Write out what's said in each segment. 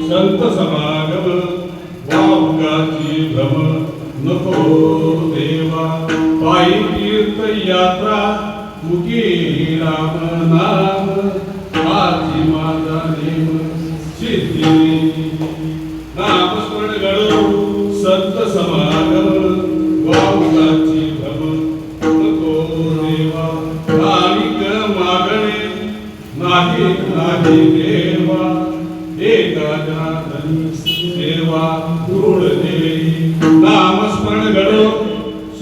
संत समागम वावगाची भ्रम नको देवा पायी तीर्थ यात्रा मुखी राम नाम माझी माझा नेम सिद्धी नामस्मरण घडो संत समागम वावगाची भ्रम नको देवा कालिक मागणे नाही नाही देवा एका जनार्दनी सेवा दृढ देई नामस्मरण घडो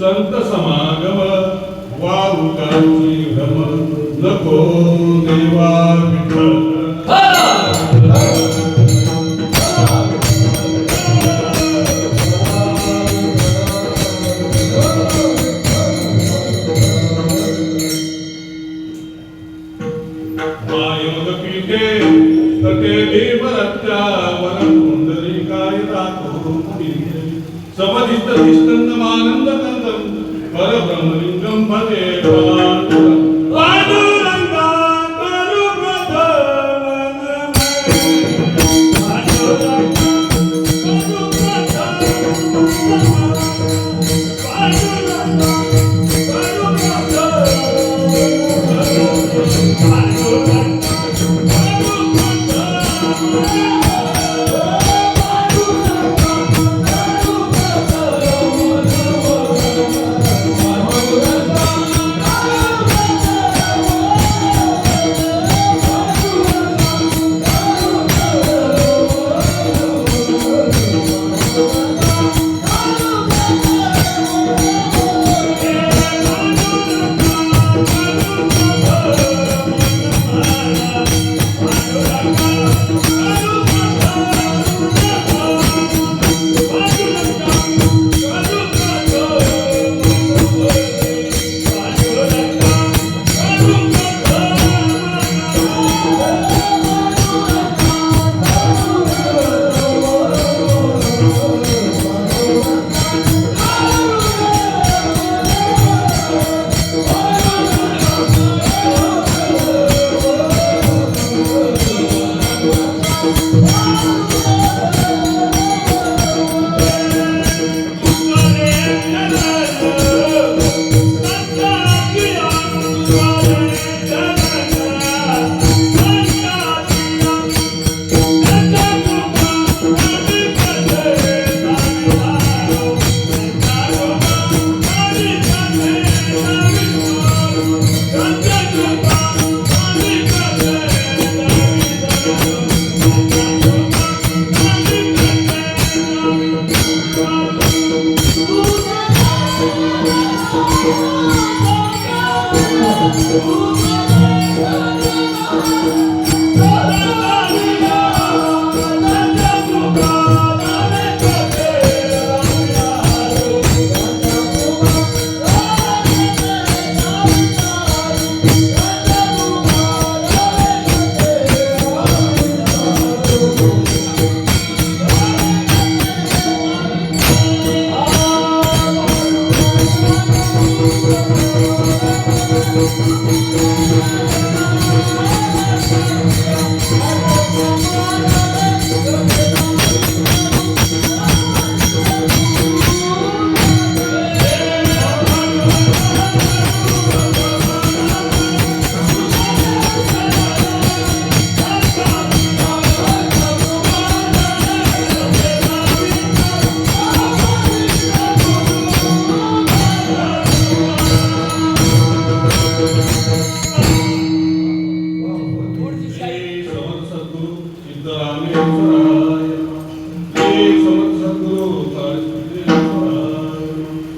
संत समागम वावगाची भ्रम नको देवा विठ्ठल तटे देवरत्या वरकुंडलिकाय दातो समधित तिष्ठन्नमानंद कंदम परब्रह्मलिंगम भजे पांडुरंगा करुप्रथ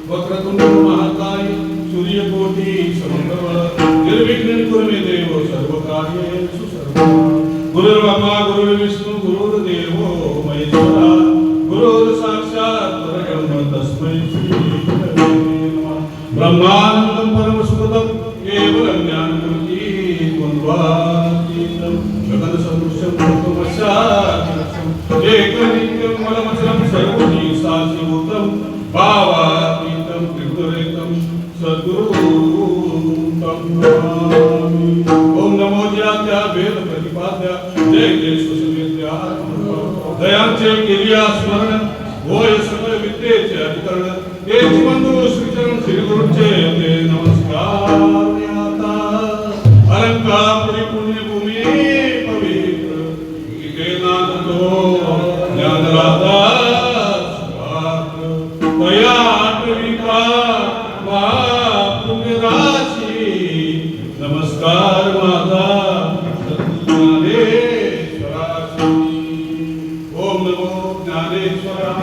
वक्रतुंड महाकाय सूर्यकोटि समप्रभ निर्विघ्नं कुरु मे देव सर्वकार्येषु सर्वदा गुरुर्ब्रह्मा गुरुर्विष्णु गुरुर्देवो महेश्वरा गुरुर्साक्षात् परब्रह्म तस्मै श्री गुरवे नमः ब्रह्मानन्दं परमसुखदं केवलं ज्ञानमूर्ति द्वन्द्वातीतं जगदसदृशं तत्त्वमस्यादिलक्ष्यम् एकनित्यं मलमचलं सर्वभूति साक्षिभूतं भावातीतं त्रिगुणरहितं सद्गुरुं तं नमामि। ओम नमो ज्ञात्या वेद प्रतिपाद्या जय जय सुसवेद्या दयांचे केलिया स्मरण होय सकल विद्येचे अधिकरण तेच बंधू श्रीचरण श्री गुरुचे ते नमस्कार आता अलंकार पुण्यभूमी पवित्र इथे नांदतो ज्ञानराधा दया आठविका महापुण्यराशी नमस्कार माझा ज्ञानेश्वराशी। ओम नमो ज्ञानेश्वराय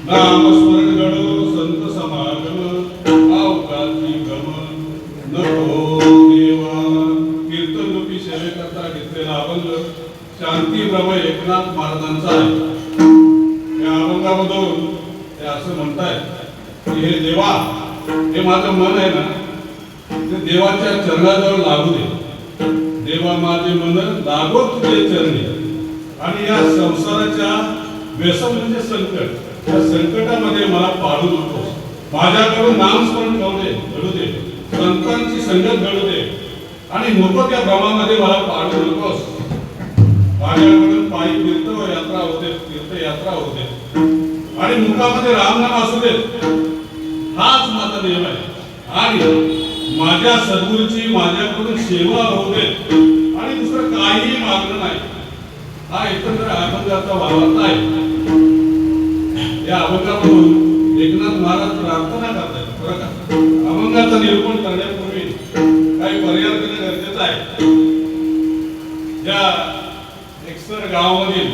नामस्मरण गणो संत समागम क्रांती प्रभू एकनाथ महाराजांचा आहे. या अभंगामधून ते असं म्हणतायत की हे देवा, हे माझं मन आहे ना, ते देवाच्या चरणाजवळ लागू दे. देवा माझे मन लागो तुझे चरणी. आणि या संसाराच्या व्यसन म्हणजे संकट, या संकटामध्ये मला पाडू नकोस. माझ्याकडून नामस्मरण घडू दे, संतांची संगत घडू दे. आणि नको त्या भ्रमामध्ये मला पाडू नकोस. माझ्याकडून पायी तीर्थ यात्रा होते, तीर्थयात्रा होते. आणि मुखामध्ये रामनाम असू दे, हाच माझा नियम आहे. आणि माझ्या सद्गुरूची माझ्याकडून सेवा होऊ दे. आणि दुसरं काहीही मागणं नाही. हा एकंदर अभंगाचा भावार्थ आहे. या अभंगामधून एकनाथ महाराज प्रार्थना करतात बरं का. अभंगाचं निरूपण करण्यापूर्वी काही पर्याय करणं गरजेचं आहे. या एकसर गावामधील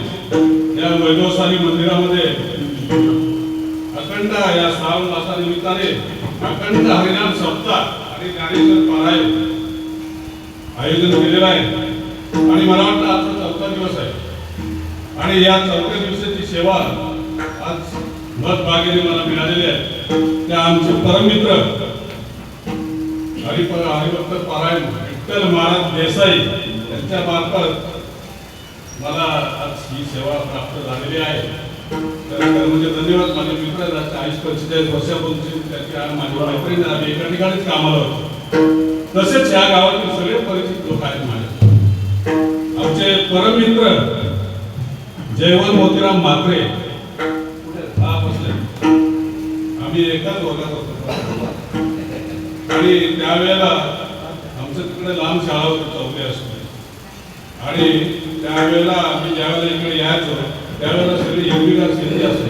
या वैभवशाली मंदिरामध्ये अखंड या श्रावण मासानिमित्ताने अखंड हरिनाम सप्ताह आणि ज्ञानेश्वर पारायण आयोजन केलेलं आहे. आणि मला वाटतं आजचा 4था दिवस आहे. आणि या 4थ्या दिवसाची सेवा आज मतभागीने मला मिळालेली आहे. त्या आमचे परममित्र हरिभक्त पारायण विठ्ठल महाराज देसाई यांच्या मार्फत मला आज ही सेवा प्राप्त झालेली आहे. तर म्हणजे धन्यवाद. माझे मित्र 40-45 वर्षापासून त्याची माझी मैत्रीण आम्ही एका ठिकाणीच कामाला होतो. तसेच या गावातील सगळे परिचित लोक आहेत माझे. आमचे परममित्र जयवंत मोतीराम म्हात्रे आम्ही एकाच वर्गात होतो. आणि त्यावेळेला आमचं तिकडे लांब शाळा होती 4थी असते. आणि त्यावेळेला आम्ही ज्यावेळेला इकडे यायचो त्यावेळेला सगळे योगीदार सिंधी असे.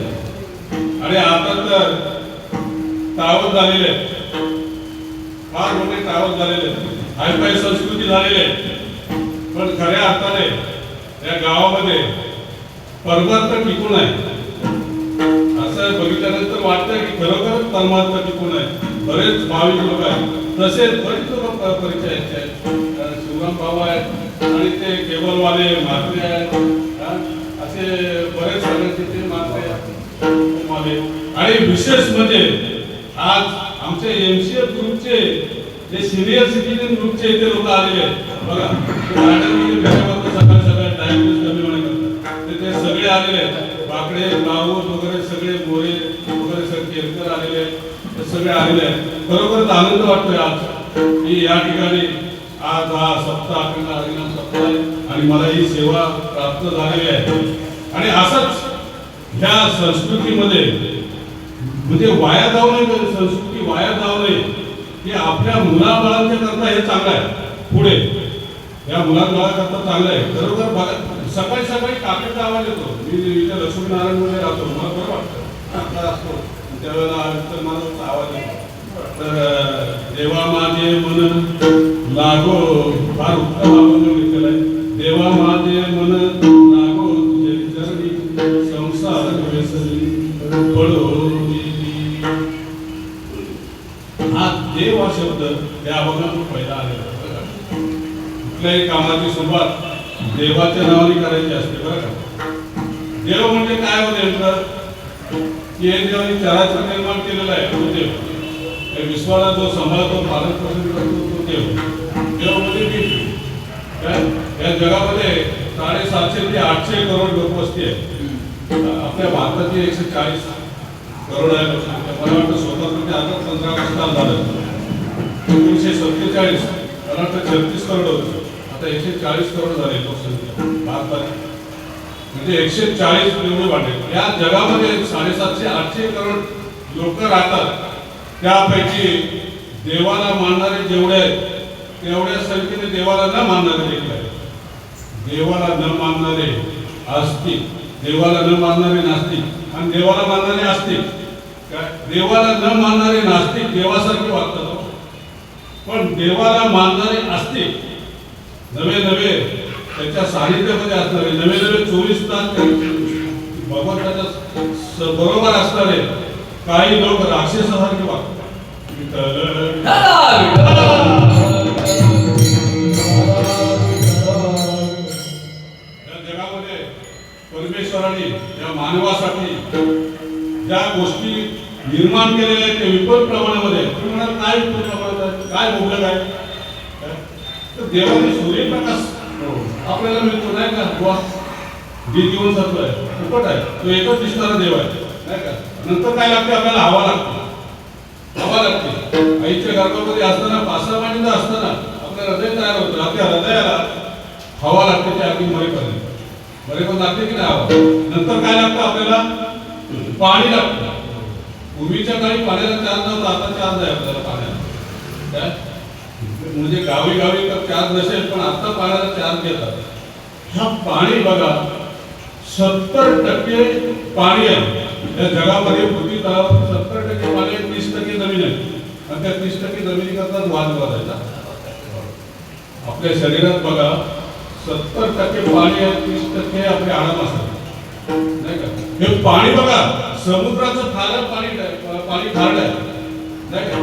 आणि आता तर टावर झालेले, फार मोठे टावर झालेले, हायफाय संस्कृती झालेली. पण खऱ्या अर्थाने या गावामध्ये परमार्थ टिकून आहे असं बघितल्यानंतर वाटतं की खरोखरच परमार्थ टिकून आहे. बरेच भाविक लोक आहेत, तसेच बरेच लोक परिचयाचे आहेत. शिवराम भाऊ आहेत आणि ते केबलवाले म्हात्रे आहेत. असे बरेच सगळे म्हात्रे आणि विशेष म्हणजे आज आमच्या एमसीएफ ग्रुपचे जे सिनियर सिटीजन ग्रुपचे इथे लोक आलेले आहेत बघा. सकाळ सकाळ टाइम कमी होणे करतात ते सगळे आलेले आहेत. बाकडे राऊत वगैरे सगळे मोरे वगैरे सगळे केरकर आलेले आहेत, सगळे आलेले आहेत. खरोखरच आनंद वाटतोय आज की या ठिकाणी आज हा सप्ताह अखंड हरिनाम सप्ताह आहे आणि मला ही सेवा प्राप्त झालेली आहे. आणि असंच ह्या संस्कृतीमध्ये म्हणजे वाया जाऊ नये, संस्कृती वाया जाऊ नये की आपल्या मुलाबाळांच्या करता हे चांगलं आहे. पुढे या मुलाबाळांकरता चांगलं आहे. खरोखर बघा सकाळी सकाळी काकेचा आवाज येतो. मी इथे लक्ष्मीनारायणमध्ये राहतो, मला बरं वाटतं असतो त्यावेळेला विठ्ठल आवाज येतो. तर देवा माझे मन लागो, फार उत्तम अभंग लिहिलेला आहे. देवा माझे मन लागो तुझे चरणी, संसार व्यसनी पडो. हा देव हा शब्द या अभंगातून पहिला आलेला. कुठल्याही कामाची सुरुवात देवाच्या नावाने करायची असते बरं का. देव म्हणजे काय होते की एक देवाने चराचर निर्माण केलेला आहे तो देव. विश्वाला जो सांभाळतो, पालन पोषण करतो तो देव. देव म्हणजे मी या जगामध्ये 750 ते 800 करोड लोकवस्ती आहे. आपल्या भारताची 140 करोड आहे लोकसंख्या. मला वाटतं स्वतंत्र आता 15 साल झालं. 1947 मला वाटतं 36 करोड होते, आता 140 करोड झाले लोकसंख्या भारतात. म्हणजे 140 एवढे वाढले. या जगामध्ये 750-800 करोड लोक राहतात. त्यापैकी देवाला मानणारे जेवढे आहेत तेवढ्या संख्येने देवाला न मानणारे देखील आहेत. देवाला न मानणारे आस्तिक, देवाला न मानणारे नास्तिक आणि देवाला मानणारे आस्तिक. देवाला न मानणारे नास्तिक देवासारखे वागतात, पण देवाला मानणारे आस्तिक नवे नवे त्याच्या सानिध्यामध्ये असणारे, नवे नवे 24 तास भगवंताच्या बरोबर असणारे काही लोक राक्षसासारखे वागतात. या जगामध्ये ईश्वराने या मानवासाठी ज्या गोष्टी निर्माण केलेल्या आहेत ते विपुल प्रमाणामध्ये, तुम्ही म्हणाल काय विपुल प्रमाणात आहे, काय मुबलक आहे, तर देवाने सूर्यप्रकाश आपल्याला मिळतो नाही का, बुवा जे जीवनसत्व आहे फुकट आहे, तो एकच दिसणारा देव आहे नाही का. नंतर काय लागते आपल्याला, हवा लागते, हवा लागते. आईच्या गर्भामध्ये असताना 5-6 महिन्याचा असताना आपलं हृदय तयार होतं, आपल्या हृदयाला हवा लागते, ते अगदी मरेपर्यंत लागते की नाही हवा. नंतर काय लागतं आपल्याला, पाणी लागतं. पूर्वीच्या काळी पाण्याला चार्ज नव्हता, आता चार्ज आहे आपल्याला पाण्याला, म्हणजे गावी तर चार्ज नसेल पण आता पाण्याला चार्ज घेतात. हा पाणी बघा 70% पाणी आहे या जगामध्ये. पृथ्वी तलावात 70% पाणी आहे, 30% जमीन आहे, आणि त्या 30% जमिनीकरता वाद आहे. आपल्या शरीरात बघा 70% पाणी आहे, 30% आपले आराम असतात नाही का. हे पाणी बघा समुद्राचं खारं पाणी खारड आहे नाही का.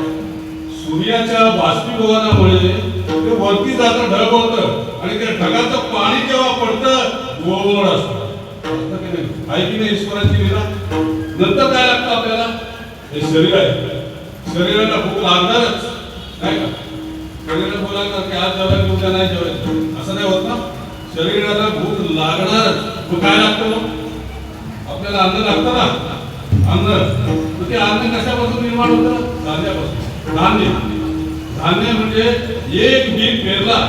सूर्याच्या बाष्पीभवनामुळे ते वरती जातं, ढग होतं, आणि त्या ढगाचं पाणी जेव्हा पडतं गोड असतं, आहे की नाही ईश्वराची लीला. नंतर काय लागतं आपल्याला, हे शरीर आहे, शरीराला भूक लागणारच नाही का. शरीराला भूक लागणार की आज जेवायचं उद्या नाही जेवायचं असं नाही होत ना. शरीराला भूक लागणारच. मग काय लागतं, आपल्याला अन्न लागतं ना, अन्न. ते अन्न कशापासून निर्माण होतं, धान्यापासून. धान्य म्हणजे एक बी पेरला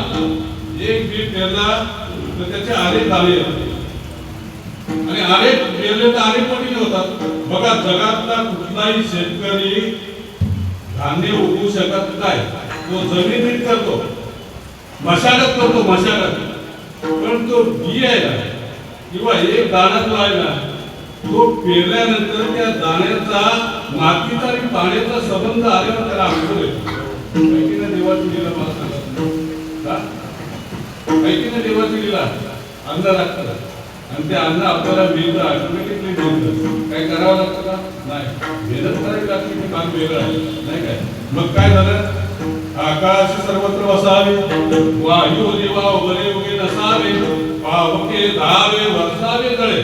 तर त्याचे अनेक दाणे येतात, आणि अनेक पेरले तर अनेक पटीने होतात. बघा जगातला कुठलाही शेतकरी धान्य उगवू शकत नाही, तो जमीन नीट करतो, मशागत करतो, पण तो बी आहे ना किंवा एक दाणा जो आहे ना, तो पेरल्यानंतर त्या दाण्याचा मातीचा आणि पाण्याचा संबंध आल्यावर त्याला अंकुर येतो. देवाची लीला मला सांगा, देवाची लीला. अन्न लागतं आणि ते अन्न आपल्याला मिळतं, ऑटोमॅटिकली मिळतं. काय करावं लागतं का, नाही, मेहनत करावी लागते, ते काम वेगळं आहे नाही काय. मग काय झालं, आकाश सर्वत्र वसावे, वायू देवा वगैरे वगैरे नसावे, पावके धावे वर्षावे तळे,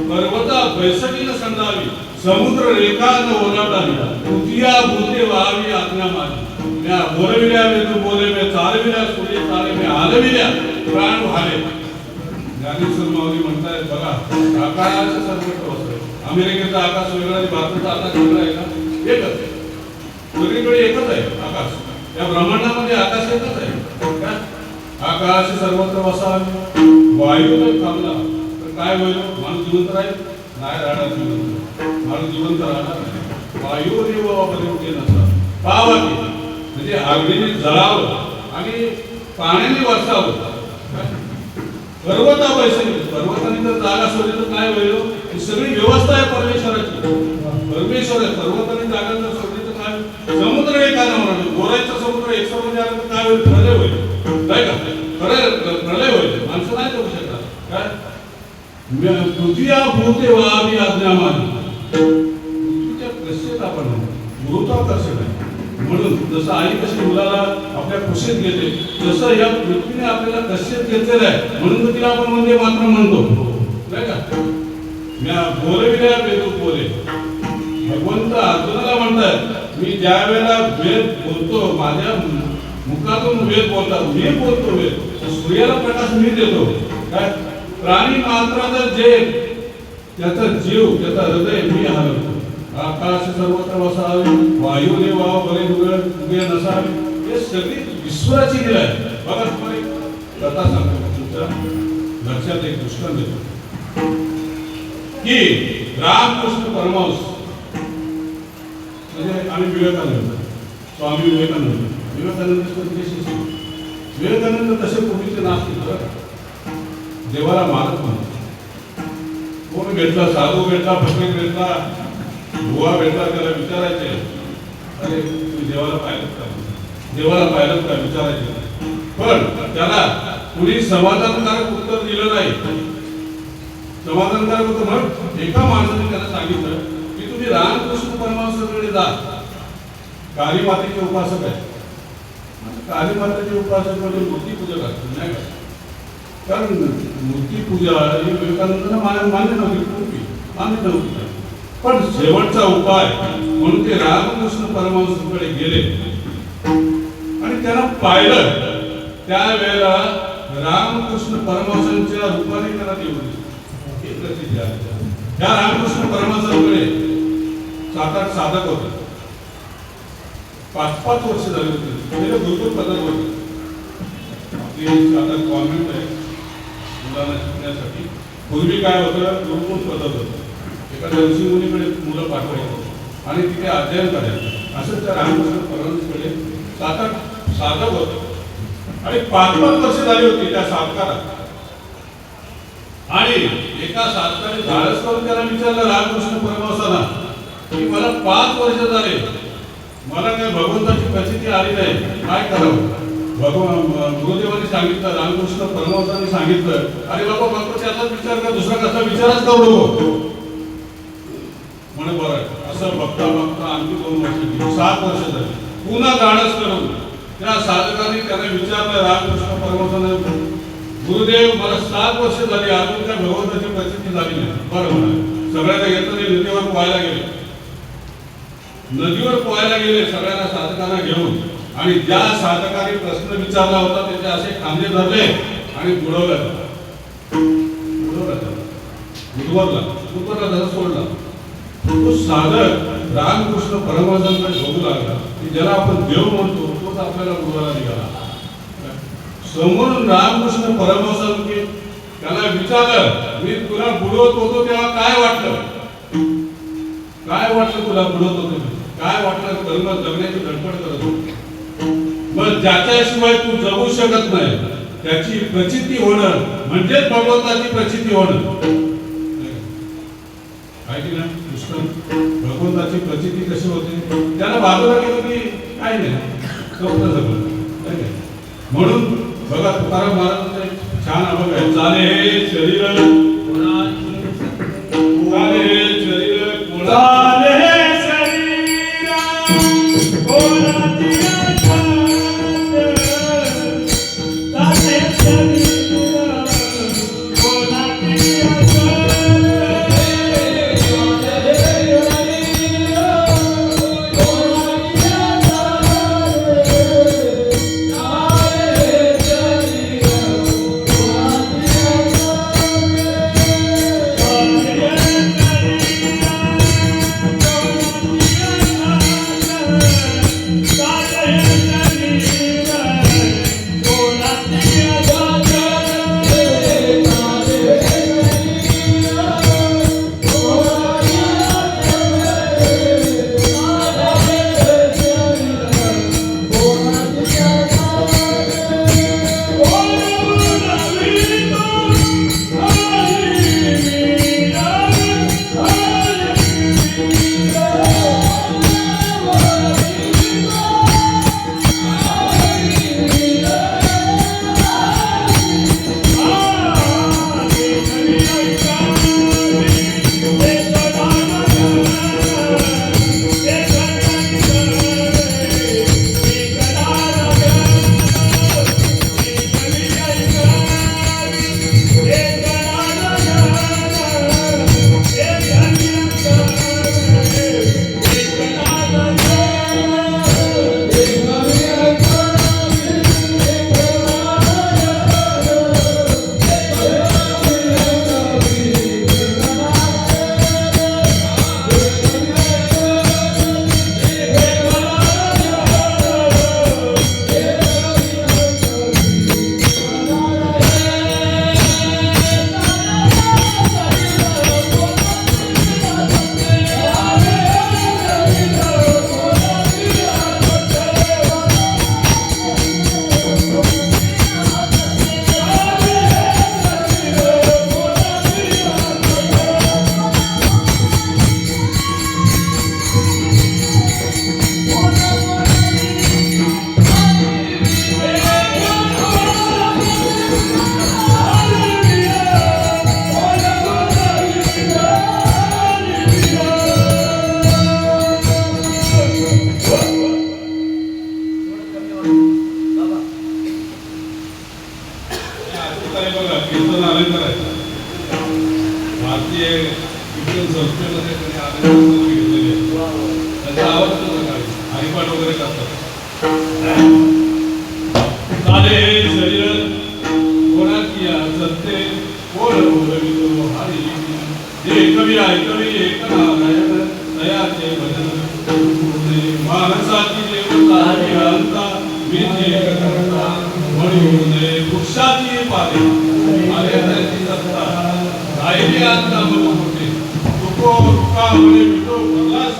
पर्वता बैसकीनं संडावी, समुद्र रेखा न ओलांडावी, पृथ्व्या भूते व्हावी आज्ञा माझी. त्या बोलविल्या वेदू बोले मे, चालविल्या सूर्य चाले मे, आलविल्या प्राण व्हाले. ज्ञानेश्वर माऊली म्हणतायत बघा, आकाश सर्वत्र वसले. अमेरिकेचा आकाश वेगळा आहे, भारताचा आकाश वेगळा आहे का, एकच आहे, सगळीकडे एकच आहे आकाश. या ब्रह्मांडामध्ये आकाश एकच आहे. आकाश सर्वत्र वसावे, वायू जर थांबला तर काय होईल, माणूस जिवंत राहील नाही राहणार, माणूस जिवंत राहणार नाही. वायू देव वगैरे नसा पावा की, म्हणजे अग्नीने जळावं आणि पाण्याने वर्षावं. पर्वता बैसकी, पर्वताने जर जागा सोडली तर काय होईल, ही सगळी व्यवस्था आहे परमेश्वराची. परमेश्वर आहे, पर्वताने जागा जर सोडली तर काय, समुद्र एका नंबर, गोरायचा समुद्र एक समुद्र आला तर काय होईल, प्रलय होईल नाही का. प्रलय होईल, माणसं नाही करू शकतात. काय पृथ्व्या भूते व्हावी आज्ञा माझी. पृथ्वीच्या प्रश्नेत आपण गुरुत्वाकर्षण आहे, म्हणून जसं आई कशी मुलाला आपल्या कुशीत घेते, तसं या पृथ्वीने आपल्याला कश्यत घेतलेलं आहे, म्हणून तर तिला आपण वंदे मातरम म्हणतो नाही का. म्या बोलविल्या वेदू बोले, भगवंत अर्जुनाला म्हणतात, मी ज्या वेळेला वेद बोलतो, माझ्या मुखातून वेद बोलतात, मी बोलतो वेद, सूर्याला प्रकाश मी देतो. काय प्राणी मात्राचा जे त्याचा जीव, त्याचा हृदय मी हलवतो. आकाश सर्वत्र वसावे, वायू देवा बरे उगे नसावे, हे सगळी ईश्वराची लीला आहे. बघा तुम्हाला एक कथा सांगतो, तुमच्या लक्षात एक दृष्टांत देतो की रामकृष्ण परमहंस म्हणजे आम्ही विवेकानंद, स्वामी विवेकानंद तसे पूर्वीचे नास्तिक, देवाला मानत म्हणतो. कोण भेटला, साधू भेटला, फकीर भेटला, बुवा भेटला, त्याला विचारायचे, अरे तुम्ही देवाला पाहिलं का, देवाला पाहिलं का विचारायचे. पण त्याला कुणी समाधानकारक उत्तर दिलं नाही. समाधानकारक उत्तर मग एका माणसाने त्याला सांगितलं की तुम्ही रामकृष्ण परमहंसाकडे जा, काली मातेचे उपासक आहे. काली मातेचे उपासक म्हणजे मूर्ती पूजक असतात नाही का. कारण मूर्तीपूजा ही विवेकानंदांना मान्य नव्हती, पूर्वी मान्य नव्हती. पण शेवटचा उपाय म्हणून ते रामकृष्ण परमहंसांकडे गेले आणि त्यांना पाहिलं. त्यावेळेला रामकृष्ण परमहंसांच्या रूपाने त्यांना देऊन हे प्रसिद्ध आहे. त्या रामकृष्ण परमहंसांकडे 7-8 साधक होते. 5-5 वर्ष झाले होते. त्याला गुरुकुल पद्धत होती. आपली साधक कॉन्व्हेंट आहे मुलांना शिकण्यासाठी. पूर्वी काय होतं, गुरुकुल पद्धत होतं. एखाद्या ऋषीमुनीकडे मुलं पाठवायचं आणि तिथे अध्ययन करायचं. असं त्या रामकृष्ण परमहंसांकडे 7-8 साधक होते आणि 5-5 वर्ष झाली होती त्या साधकाला. आणि एका साधकाने धाडस करून त्याला विचारलं रामकृष्ण परमहंसांना की मला 5 वर्ष झाले, मला काय भगवंताची प्रचिती आली नाही, काय करावं. गुरुदेवांनी सांगितलं, रामकृष्ण परमहंसांनी सांगितलं, अरे बाबा फक्त त्याचाच विचार कर, दुसरा कसा विचारच करू नको म्हणे. बरं. असं बघता बघता आणखी 2 वर्ष गेली, 7 वर्ष झाली. पुन्हा धाडस करून त्या साधकाने त्याने विचारलं रामकृष्ण परमहंसांना, गुरुदेव मला 7 वर्ष झाली, अजून काय भगवंताची प्रचिती झाली नाही. बरं म्हणा. सगळ्यांना घेतलं ते नदीवर पोहायला गेले. नदीवर पोहायला गेले सगळ्यांना साधकांना घेऊन. आणि ज्या साधकाने प्रश्न विचारला होता त्याचे असे खांदे धरले आणि बुडवलं त्याला सोडला. तो साधक रामकृष्ण परमहंसांकडे बघू लागला की ज्याला आपण देव म्हणतो तोच आपल्याला बुडवायला निघाला. समोरून रामकृष्ण परमहंसांनी त्याला विचारलं, मी तुला बुडवत होतो तेव्हा काय वाटलं, काय वाटलं तुला बुडवत होतो, काय वाटलं, कर्म जगण्याची धडपड करत होतो. मग ज्याच्याशिवाय तू जगू शकत नाही त्याची प्रचिती होणं म्हणजेच भगवंताची प्रचिती होणं आहे की नाही. भगवंताची प्रचिती कशी होते, त्याला बाजूला गेलो की काय नाही, म्हणून बघा तुकाराम महाराजांचा एक छान अभंग आहे, चाले हे शरीर चाले हे शरीर कोणाचे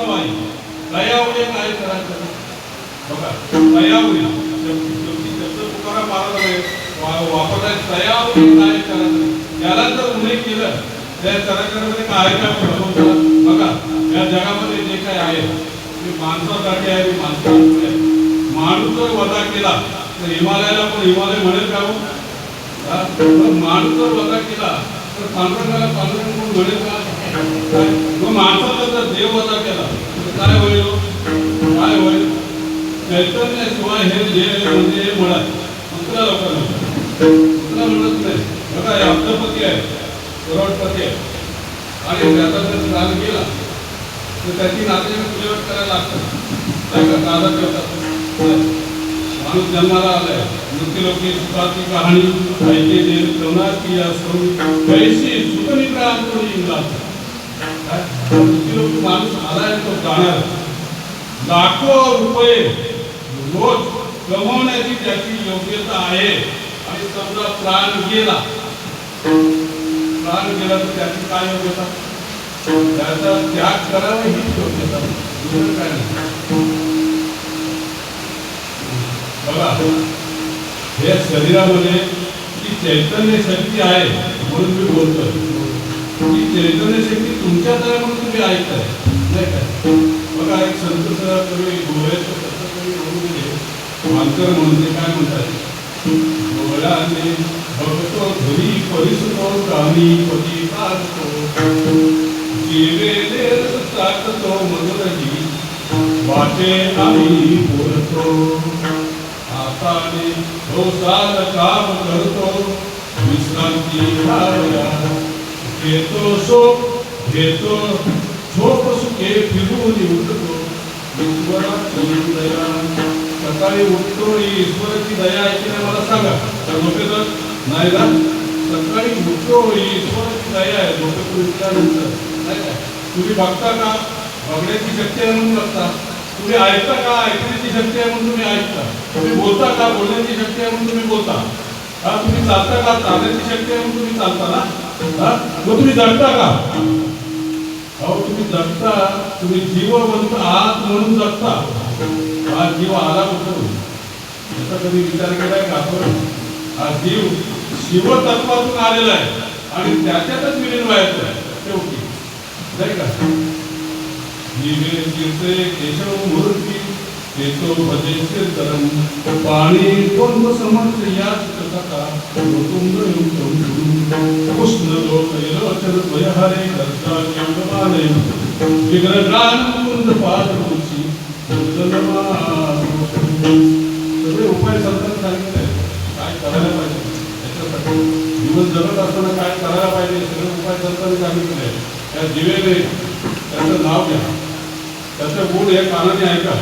सवाई दयावडे काय करायचं बघा दयावडी शब्द तुकाराम महाराज वापरलाय दयावडी काय करायचं याला जर उल्लेख केलं त्या चराचरामध्ये काय काय प्रभाव बघा या जगामध्ये जे काय आहे ते माणसासाठी आहे ते माणसासाठी आहे माणूस जर वजा केला तर हिमालयाला पण हिमालय म्हणेल का माणूस जर वजा केला तर पांडुरंगाला पांडुरंग म्हणून म्हणेल का माणसाचा जर देव वजा केला तर काय होईल काय होईल चैतन्याशिवाय हे जे म्हणजे म्हणत दुसऱ्या लोकांना दुसरा म्हणत नाही बघा हे अब्धपती आहे करोडपती आहे आणि त्याचा जर दान केला तर त्याची नाते पूजा करायला लागतात दादा ठेवतात माणूस जन्माला आलाय मृत्यूलोकी सुखाची कहाणी ऐके देव करणार की असो कैसी सुखनिद्रा कोणी इंगला मृत्यूलोकी माणूस आलाय तो जाणार लाखो रुपये रोज कमवण्याची त्याची योग्यता आहे आणि समजा प्राण गेला तर त्याची काय योग्यता त्याचा त्याग करावा हीच योग्यता दुसरं काय नाही बघा हे शरीरामध्ये जी चैतन्य शक्ती आहे म्हणून मी बोलतोय ती चैतन्य शक्ती तुमच्यात आहे म्हणून तुम्ही ऐकताय नाही काय बघा एक संत कवी गोव्याचं कसं कवी होऊन गेले वांकर म्हणून ते काय म्हणतात डोळ्याने बघतो घरी परिसतो कामी पती काढतो जीवेने टाकतो मधुरही वाटे आम्ही बोलतो हाताने रोसाल काम करतो विश्रांती घ्यावया घेतो झोप सुखे फिरून उठतो ईश्वराची दया सकाळी उठतो ईश्वराची दया ऐकणे मला सांगा झोपेतच नाही का सकाळी उठतो ईश्वराची दया आहे झोपेतून उठल्यानंतर नाही का तुम्ही बघता का बघण्याची शक्ती आहे म्हणून बघता तुम्ही ऐकता का ऐकण्याची शक्ती आहे म्हणून तुम्ही ऐकता तुम्ही बोलता का बोलण्याची शक्ती आहे म्हणून तुम्ही बोलता हा तुम्ही चालता का चालण्याची शक्ती आहे म्हणून तुम्ही चालता ना हा मग तुम्ही जगता का अहो तुम्ही जगता तुम्ही जीववंत आहात म्हणून जगता हा जीव आला कुठून याचा कधी विचार केलाय का आपण हा जीव शिवतत्वातून आलेला आहे आणि त्याच्यातच विलीन व्हायचं आहे शेवटी नाही का जीवे कीर्ते केशव मूर्ती केशव भजेचे तरम पाणी कोण समर्थ याच कथा तुंग कृष्ण लोक लोचन द्वयहरे दर्शा योगमाने विग्रहान कुंद पादरूची सगळे उपाय संतांनी सांगितले काय करायला पाहिजे त्याच्यासाठी जीवन जगत असताना काय करायला पाहिजे सगळे उपाय संतांनी सांगितले त्या दिवेने त्याचं नाव घ्या त्याचे गुण हे कानाने ऐका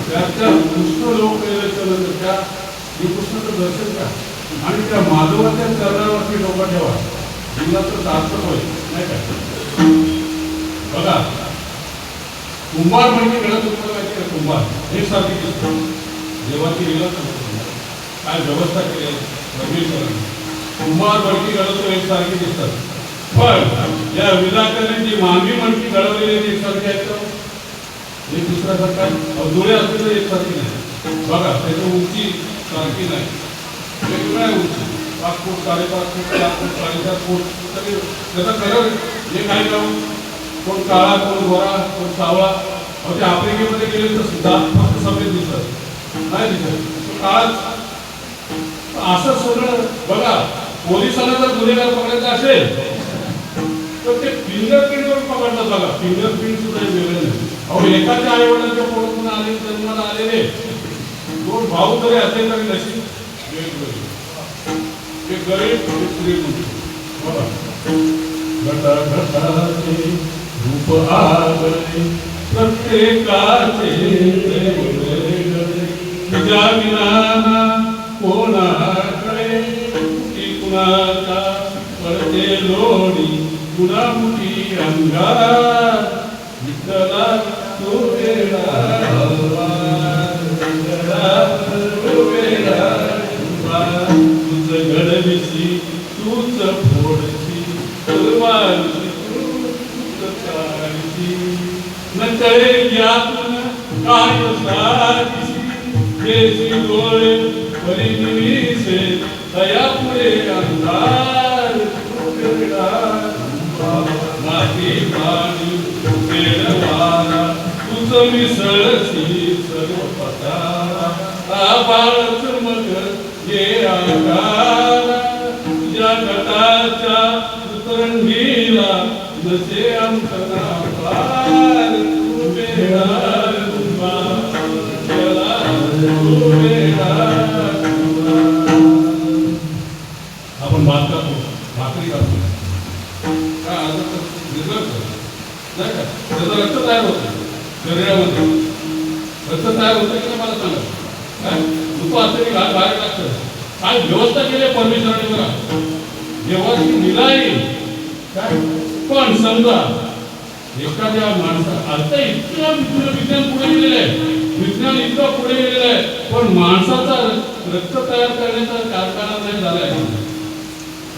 त्याच्या कृष्ण लोक त्या श्रीकृष्णाचं दर्शन घ्या आणि त्या माधवाच्या चरणावरती डोकं ठेवा जीवनाचं सार्थक होईल नाही काय बघा कुंभार म्हणजे गळत तुम्हाला माहिती आहे कुंभार एकसारखी दिसतो देवाची लीला काय व्यवस्था केली परमेश्वराने कुंभार मडकी गळतो एकसारखी दिसतात पण या विधात्याने जी मानवी मडकी घडवलेली एकसारखी आहेत एक दुसऱ्यासारखा जुळे असलेलं एकसारखी नाही बघा त्याची उंची सारखी नाही वेगवेगळ्या उंची 5 फूट 5.5 फूट 4 फूट 4.5 फूट तरी त्याचा कलर जे काही गाव कोण काळा कोण गोरा कोण सावळा ते आफ्रिकेमध्ये गेले तर सुद्धा फक्त सफेद दिसत नाही दिसत काळाच असं सगळं बघा पोलिसांना जर गुन्हेगार पकडायचा असेल तर ते फिंगरप्रिंटवर पकडतात बघा फिंगरप्रिंट सुद्धा वेगळे नाही अहो एकाच्या आई वडिलांच्या पोटातून आले जन्माला आलेले 2 भाऊ जरी असेल तरी नशीब वेगवेगळे एक गरीब एक श्रीमंत बघा घटाघटाचे रूप आगळे प्रत्येकाचे तुझ्या विना कोणाकडे कुठे कुणाचा पडते लोणी कुणामुठी अंगार विठ्ठला तो वेळा तुझ घडविशी तूच फोडशी तलवारशी तूच काढशी न कळे यातून काय साधीशी देशी डोळे परिनिसे तया पुढे अंधार माती पाणी पेडवारा तुझ मिसळसी सर्व पतारा आबाळच मग ये आकारा तुझ्या गटाच्या उतरंगीला नसे अंतना पार बेडार तुंबा गेला बेडार आपण भात करतो भाकरी करतो काय आता रिझल्ट नाही का त्याचं रक्त तयार होतं शरीरामध्ये रक्त तयार होतं की नाही मला सांगा काय ऋतू असते की घाट बाहेर लागतं काय व्यवस्था केली आहे परमेश्वराने बघा देवाची निलाई काय पण समजा एखाद्या माणसा आता इतकं विज्ञान पुढे गेलेलं आहे विज्ञान इतकं पुढे गेलेलं आहे पण माणसाचा रक्त तयार करण्याचा कारखाना नाही झालाय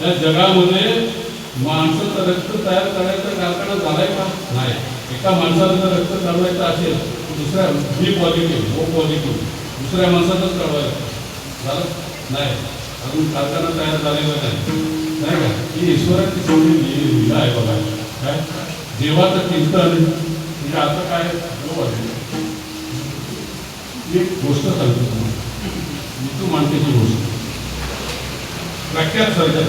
या जगामध्ये माणसाचं रक्त तयार करण्याचा कारखाना झालाय का नाही एका माणसाला जर रक्त काढवायचं असेल दुसऱ्या बी पॉझिटिव्ह ओ पॉझिटिव्ह दुसऱ्या माणसाचंच काढवायचं झालं नाही अजून कारखाना तयार झालेला नाही का ही ईश्वराची सगळी लीला आहे बघा काय देवाचं कीर्तन म्हणजे आता काय एक गोष्ट सांगतो तुम्हाला ऋतू मानकेची गोष्ट प्रख्यात सर्जन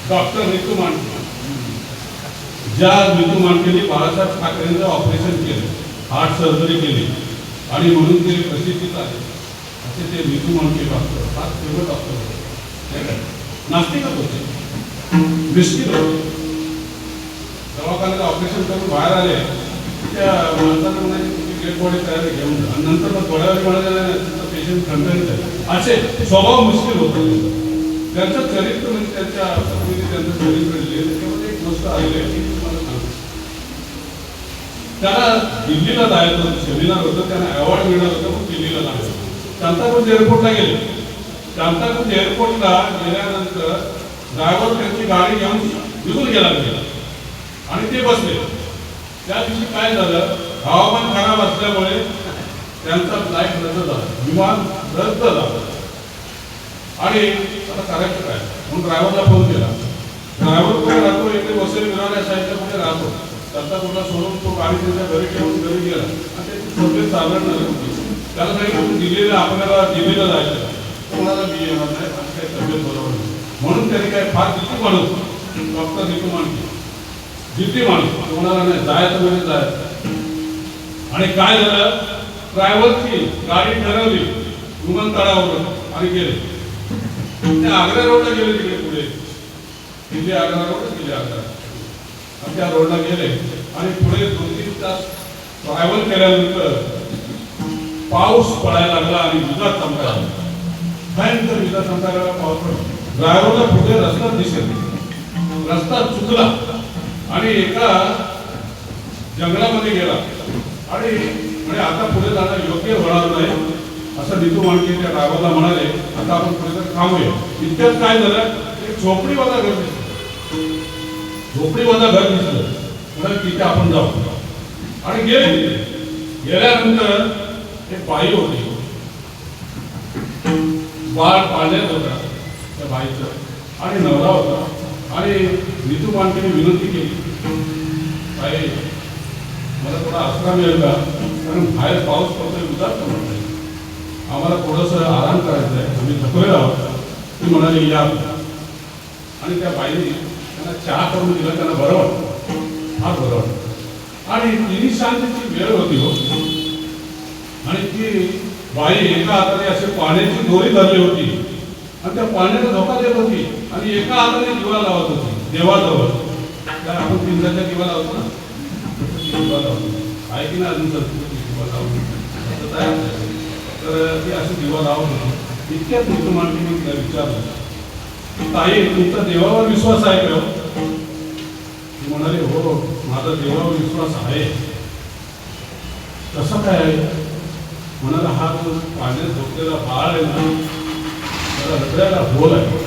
डॉक्टर ऋतू मानके ज्या ऋतू मानकेने बाळासाहेब ठाकरेंचं ऑपरेशन केलं हार्ट सर्जरी केली आणि म्हणून ते प्रसिद्धीत आहे असे ते ऋतू मानके डॉक्टर फार फेमस डॉक्टर होते नास्तिकच होते मिस्किल होते दवाखान्यात ऑपरेशन करून बाहेर आले त्या माणसाला म्हणाले तुम्ही डेड बॉडी तयार घेऊन जा आणि नंतर मग थोड्या वेळ म्हणाले तुमचा पेशंट खंडणीत आहे असे स्वभाव मुश्किल होतो त्यांचं चरित्र म्हणजे त्यांच्या पत्नीने त्यांचं चरित्र लिहिले त्याच्यामध्ये एक गोष्ट आलेली आहे ती तुम्हाला सांगतो त्यांना दिल्लीला जायचं होतं सेमिनार होतं त्यांना अवॉर्ड मिळणार होतं मग दिल्लीला जायचं शांताकुंज एअरपोर्टला गेले शांताकुंज एअरपोर्टला गेल्यानंतर ड्रायव्हर त्यांची गाडी घेऊन निघून गेला आणि ते बसले त्या दिवशी काय झालं हवामान खराब असल्यामुळे त्यांचा फ्लाईट रद्द झाला विमान रद्द झालं आणि आता करायचं काय म्हणून ड्रायव्हरला फोन केला ड्रायव्हर कुठे राहतो इकडे वसई विरार साईडला कुठे राहतो त्यांचा कुठला सोडून तो गाडी त्यांच्या घरी घेऊन घरी गेला आणि त्याची तब्येत साधारण होती त्याला सांगितलं दिल्लीला आपल्याला दिल्लीला जायचं कोणाला मी येणार नाही आणि काही तब्येत बरोबर नाही म्हणून त्यांनी काय फार जिद्दी माणूस डॉक्टर ऋतू मानके जिद्दी माणूस कोणाला नाही जायचं म्हणजे जायचं आणि काय झालं ड्रायव्हरची गाडी ठरवली विमानतळावर आणि गेले ते आग्रा रोडला गेले तिकडे पुढे दिल्ली आग्रा रोड दिल्ली आग्रा आणि त्या रोडला गेले आणि पुढे 2-3 तास ट्रॅव्हल केल्यानंतर पाऊस पडायला लागला आणि विजा चमकायला भयंकर विजा चमकायला पाऊस पडला ड्रायव्हरला पुढे रस्ता दिसत रस्ता चुकला आणि एका जंगलामध्ये गेला आणि म्हणजे आता पुढे जाणं योग्य होणार नाही असं ऋतू मानके त्या ड्रायव्हरला म्हणाले आता आपण पुढे तर थांबूया इतक्यात काय झालं एक झोपडीवाला घर दिसलं झोपडीवाला घर दिसलं म्हणून तिथे आपण जाऊ आणि गेले गेल्यानंतर एक बाई होती बाळ पाण्यात होता त्या बाईचं आणि नवरा होता आणि ऋतू मानकेने विनंती केली बाई मला थोडा आसरा मिळेल का कारण बाहेर पाऊस पडतोय उदास म्हणतोय आम्हाला थोडंसं आराम करायचं आहे आम्ही थकलेलो आहोत ती म्हणाली या आणि त्या बाईने त्यांना चहा करून दिला त्यांना बरं वाटतं फार बरं वाटतं आणि तिन्ही शांतीची वेळ होती हो आणि ती बाई एका हाताने असे पाण्याची दोरी धरली होती आणि त्या पाण्याचा धोका देत होती आणि एका हाताने दिवा लावत होती देवाजवळ त्या आपण पिंजाच्या दिवा लावतो ना दिवा लावतो आहे की नाही अजून दिवा लावतो तर ती अशी दिवा लावत होती इतक्यात ऋतू मानकेने तिला विचारलं की ताई तुमचा देवावर विश्वास आहे का ती म्हणाली हो माझा देवावर विश्वास आहे कसं काय आहे म्हणाला हा जो पाण्यात झोपलेला बाळ आहे ना त्याला हृदयाला होल आहे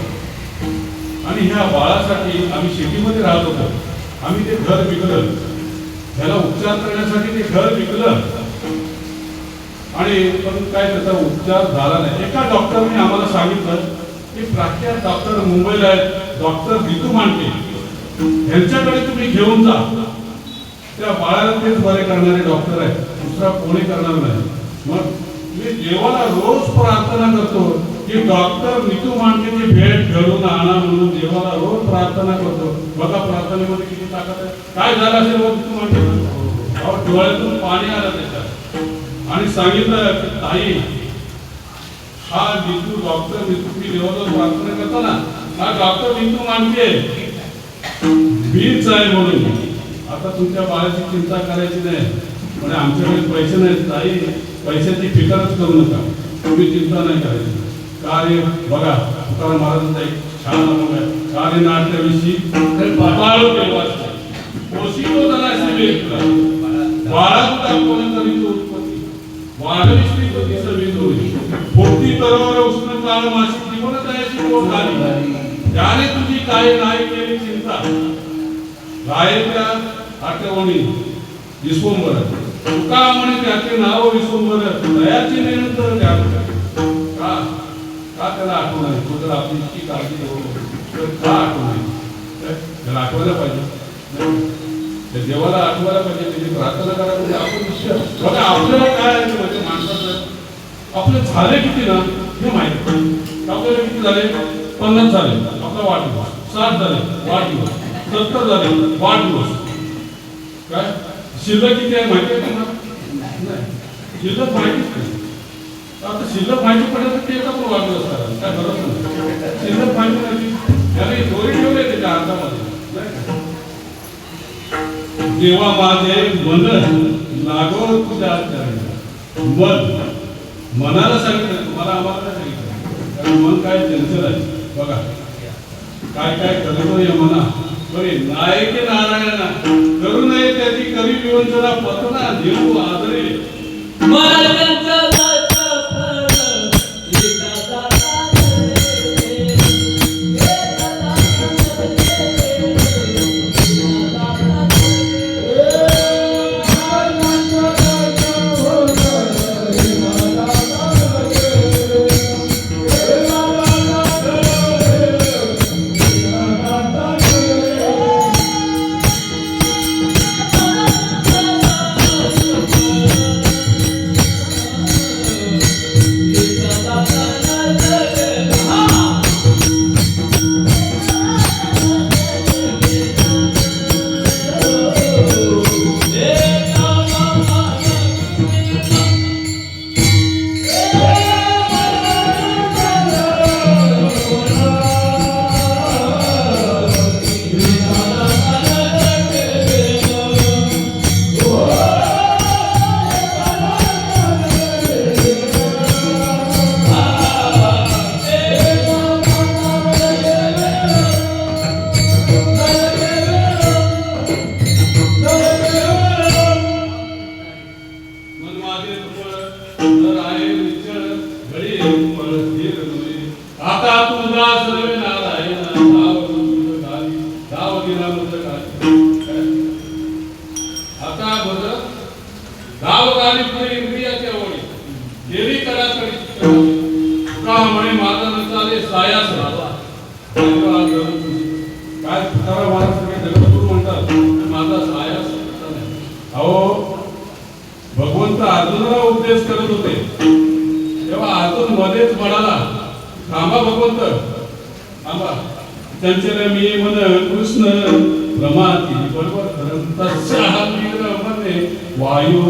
आणि ह्या बाळासाठी आम्ही शेतीमध्ये राहत होतो आम्ही ते घर विकलं त्याला उपचार करण्यासाठी ते घर विकलं आणि पण काय त्याचा उपचार झाला नाही. एका डॉक्टरने आम्हाला सांगितलं की प्रख्यात डॉक्टर मुंबईला आहेत, डॉक्टर नीतू मांडके, यांच्याकडे तुम्ही घेऊन जा. त्या बाळाला तेच बरे करणारे डॉक्टर आहेत, दुसरा कोणी करणार नाही. मग मी देवाला रोज प्रार्थना करतो की डॉक्टर नीतू मांडकेची भेट घडून आणा म्हणून देवाला रोज प्रार्थना करतो. बघा प्रार्थनेमध्ये किती ताकद आहे. काय झालं असेल नीतू मांडके, डोळ्यातून पाणी आलं त्याच्यात आणि सांगितलं की ताई, हा नीतू डॉक्टर नीतू, मी देवाला प्रार्थना करतो ना, हा डॉक्टर नीतू मांडके बीच आहे म्हणून आता तुमच्या बाळाची चिंता करायची नाही. म्हणजे आमच्याकडे पैसे नाहीत ताई, पैशाची फिकरच करू नका, तुम्ही चिंता नाही करायची. कार्य बघा, तुकाराम महाराजांचा एक छान अनुभव आहे. कार्य नाट्याविषयी पाताळ देवाचे पोषितो जनाशी वेगळा बाळात दाखवून करीतो उत्पत्ती वाढविष्टी पती सविधोरी भोगती तरोवर उष्ण काळ माशी जीवन दयाची ओढ झाली त्याने तुझी काय नाही केली चिंता. रायच्या आठवणी विश्वंभर तुका म्हणे त्याचे नाव विश्वंभर दयाची निरंतर ध्यान का का त्याला आठवण आहे. तो जर आपली इतकी काळजी घेऊ तर का आठवण आहे, त्याला आठवायला पाहिजे, त्या देवाला आठवायला पाहिजे, त्याची प्रार्थना करायला पाहिजे. आपण विषय बघा आपल्याला काय म्हणजे माणसाचं आपलं झाले किती ना हे माहिती. आपल्याला किती झाले, 50 झाले आपला वाढदिवस, 60 झाले वाढदिवस, 70 झाले वाढदिवस. काय शिल्लक किती आहे माहिती आहे तुम्हाला? नाही, शिल्लक माहितीच नाही. आता शिल्लक माहिती पडलं तर ते पण वाढदिवस करायला काय गरज नाही. शिल्लक माहिती नाही त्याने दोरी ठेवले त्याच्या हातामध्ये. देवा माझे मन लागो तुझ्या मन, मनाला सांगितलं तुम्हाला, आम्हाला सांगितलं, कारण मन काय चंचल आहे. बघा काय काय करतो या मना बरे नायके नारायणा करू नये त्याची कवी विवंचना पतना देऊ आदरे भगवंत अर्जुनाला उपदेश करत होते तेव्हा अर्जुन मध्येच म्हणाला, थांबा भगवंत थांबा, त्यांचे मी मन कृष्ण प्रमाती बरोबर धरम तस्या वीर मने वायू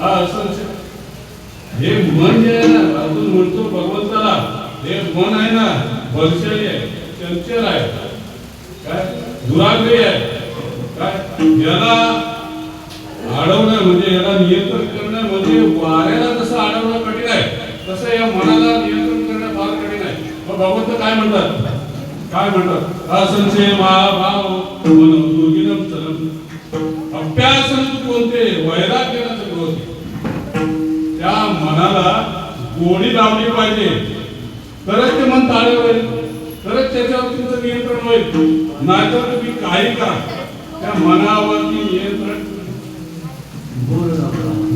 हा असं हे मन जे आहे ना, अर्जुन म्हणतो भगवंताला हे मन आहे ना बलशाली आहे, चंचल आहे, काय दुराग्रही आहे, काय याला अडवणं म्हणजे याला नियंत्रण करणं म्हणजे वाऱ्याला जसं अडवणं कठीण आहे तसं या मनाला नियंत्रण करणं फार कठीण आहे. मग भगवंत काय म्हणतात, काय म्हणतात, असंशय महाभाव मन दुर्गिनम चलम अभ्यासन कोणते वैराग्यानं सगळं होते. त्या मनाला गोडी लावली पाहिजे तरच ते मन ताळेवर होईल, तरच त्याच्यावर तुमचं नियंत्रण होईल. नाहीतर तुम्ही काही करा त्या मनावरती नियंत्रण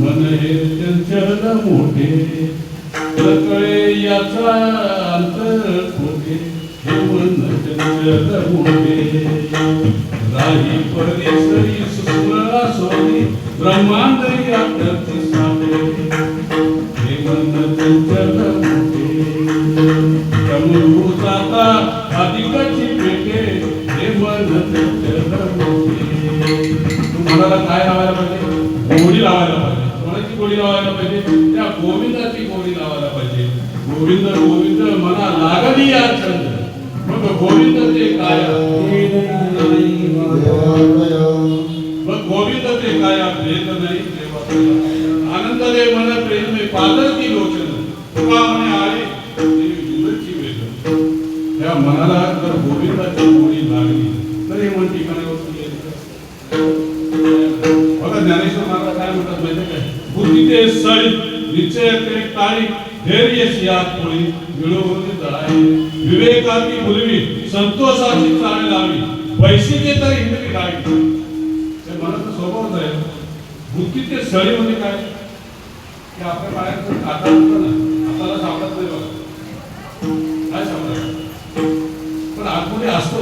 मन हे चंचल मोठे कळे याचा अंतर कोठे हे मन चंचल मोठे राही परेश्वरी सुस्मरा सोनी ब्रह्मांड याची साठे हे मन चंचल मोठे तमरू जाता अधिकाची पेटे हे मन चंचल मोठे. तू मनाला काय लावायला पाहिजे? गोडी लावायला पाहिजे. कोणाची गोडी लावायला पाहिजे? त्या गोविंदाची गोडी लावायला पाहिजे. गोविंद गोविंद मना लागली या छंद मग गोविंद ते काय मग गोविंद ते काय भेद नाही आनंद दे मन प्रेम पादर की लोचन तुका म्हणे आले युगची वेद. त्या मनाला जर गोविंदाची गोडी लागली तर हे मन ठिकाणी वस्तू बघा. ज्ञानेश्वर महाराज काय म्हणतात माहिती काय? बुद्धी ते सळी निश्चय ते टाळी धैर्य शियात पोळी मिळवून जळाई विवेकाची बुलवी संतोषाची चाळ लावी पैसे तर इंद्रिय गावी. ते मनाचा स्वभावच आहे. बुद्धी ते सळी म्हणजे काय? की आपल्या पायात काटा होतं ना, हाताला सापडत नाही बघा. काय सापडत पण आतमध्ये असतो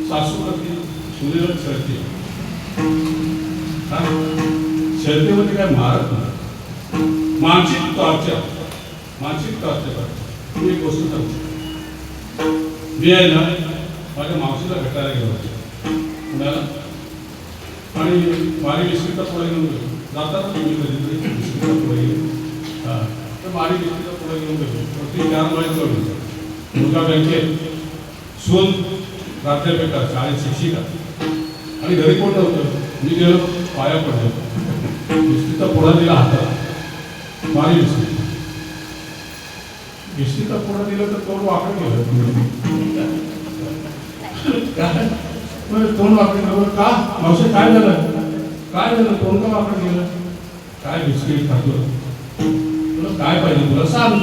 सासू करते सूर्य छळते. शर्यतीमध्ये काय मारत नाही. मानसिक टॉर्चर मी एक गोष्ट सांगतो. मी आहे ना माझ्या मावशीला भेटायला गेलो पुण्याला आणि मारी बिस्किटचा पुढे घेऊन गेलो. जातात तुम्ही कधीतरी बिस्किटचा पुढे गेलो तर मारी बिस्किटचा पुढे घेऊन गेलो. प्रत्येक 4 महिने जोडली मुलगा बँकेत सून प्राध्यापिका शाळेत शिक्षिका आणि घरी कोण नव्हतं. मी गेलो पाया पडलो बिस्किटचा पुढा दिला हातात मारी बिस्किटचा पुढा दिला तर तोंड वाकडं गेलं. तोंड वाकडं गेलं का? मावशी काय झालं? काय झालं? तोंड का वाकडं गेलं? काय बिस्किट खातो तुला काय पाहिजे? तुला सांग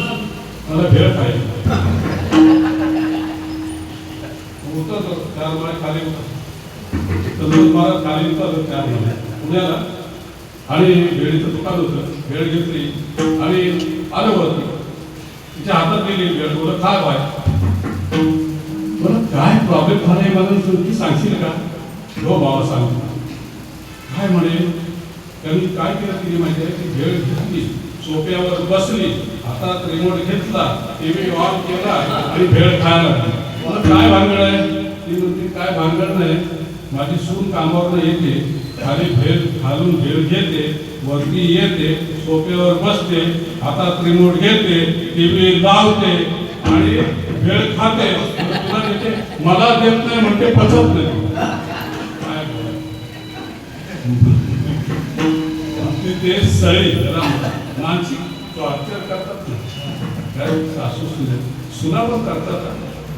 मला भेळ पाहिजे. होता तो 4 महिने खाली होता मला खाली होता 4 महिने पुण्याला आणि भेळीचं दुकान होतं. भेळ घेतली आणि आलो वरती. तिच्या हातात गेली भेळ. बोला काय बाय बरं काय प्रॉब्लेम झाला मला तुम्ही सांगशील का? हो बाबा सांग. काय म्हणे त्यांनी काय केलं तिने माहिती आहे की भेळ घेतली सोफ्यावर बसली हातात रिमोट घेतला टीव्ही ऑन केला आणि भेळ खायला लागली. मला काय भानगड आहे? ती म्हणते काय भानगड नाही. माझी सून कामावर येते खाली भेळ घालून भेळ घेते वरती येते सोफ्यावर बसते हातात रिमोट घेते टीव्ही लावते आणि भेळ खाते. तुला देते मला देत नाही म्हणते पचत नाही. ते सळी मानसिक टॉर्चर करतात ना. सासू सुना पण करतात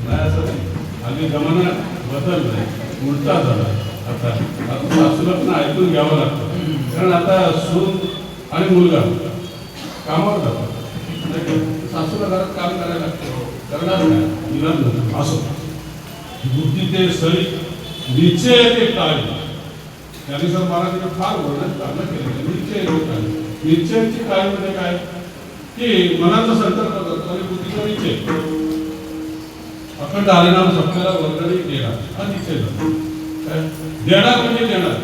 नाही असं नाही. हल्ली जमाना बदललाय उलटा झाला. आता सासूला पण ऐकून घ्यावं लागतं कारण आता सून आणि मुलगा कामावर जातात. सासूला घरात काम करायला लागतं करणार नाही इलाज असो. बुद्धी ते सळी निश्चय ते टाळी. ज्ञानेश्वर महाराजांनी फार वर्णन चांगलं केलं. निश्चय ते टाळी. निश्चयाची टाळी म्हणजे काय की मनाचा संकल्प करतो आणि बुद्धीचा निश्चय. अखंड हरिनाम सप्त्याला वर्गणी देणार हा निश्चय झाला. देणार म्हणजे देणार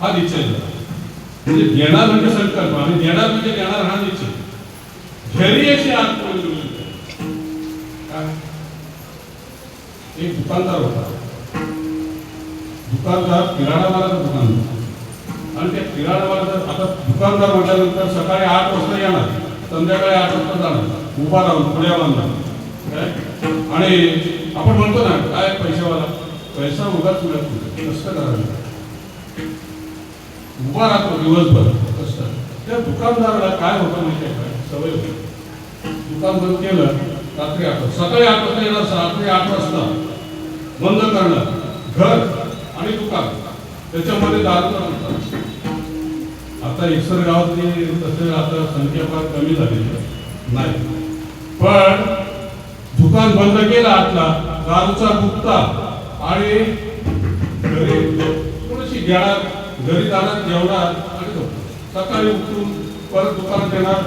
हा निश्चय झाला. म्हणजे देणार म्हणजे संकल्प आणि देणार म्हणजे देणार हा निश्चय. धैर्याची आत काय एक दुकानदार होता. दुकानदार किराणा मालाचं दुकान होतं आणि त्या किराणा मालाचं आता दुकानदार म्हटल्यानंतर सकाळी 8 वाजता येणार संध्याकाळी 8 वाजता जाणार उभा राहून पुढ्या बांधणार काय. आणि आपण म्हणतो ना काय पैशावाला पैसा उगाच मिळत नाही कष्ट करायला उभा राहतो दिवसभर कष्ट. त्या दुकानदाराला काय होतं माहिती आहे काय सवय होती. दुकान बंद केलं रात्री 8 सकाळी 8 वाजता येणार रात्री 8 वाजता बंद करणं. घर आणि दुकान त्याच्यामध्ये दारूचा म्हणतात. आता एकसर गावातली तसे आता संख्या फार कमी झालेली नाही पण दुकान बंद केला आतला दारूचा गुप्ता आणि घेणार, घरी जाणार, जेवणार आणि झोपणार. सकाळी उठून परत दुकानात येणार,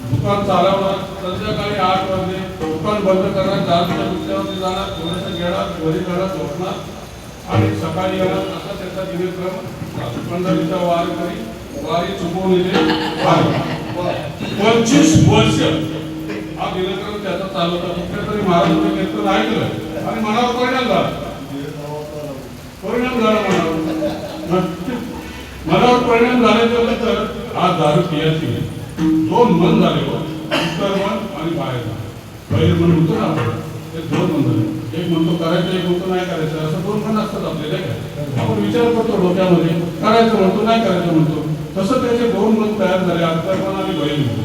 दुकान चालवणार, संध्याकाळी 8 वाजले दुकान बंद करणार, दारूच्या दुसऱ्यावरती जाणार, थोडंसं घेणार, घरी जाणार, झोपणार आणि सकाळी येणार. असा त्याचा दिनक्रम 15 वारी चुकवून येते. 25 वर्ष हा दिनक्रम त्याचा चालवता. कुठल्या तरी महाराजांचं कीर्तन ऐकलं आणि मनावर परिणाम झाला. मनावर परिणाम झाल्याच्या नंतर आज दारू पियाची 2 मन झाले हो, उत्तर मन आणि बाहेर मन. बाहेर मन होतं ना आपण, ते 2 मन झाले. एक म्हणतो करायचं, एक म्हणतो नाही करायचं, असं 2 मन असतात आपल्याला काय. आपण विचार करतो डोक्यामध्ये, करायचं म्हणतो नाही करायचं म्हणतो, तसं त्याचे 2 मन तयार झाले, अंतर मन आणि बाहेर मन.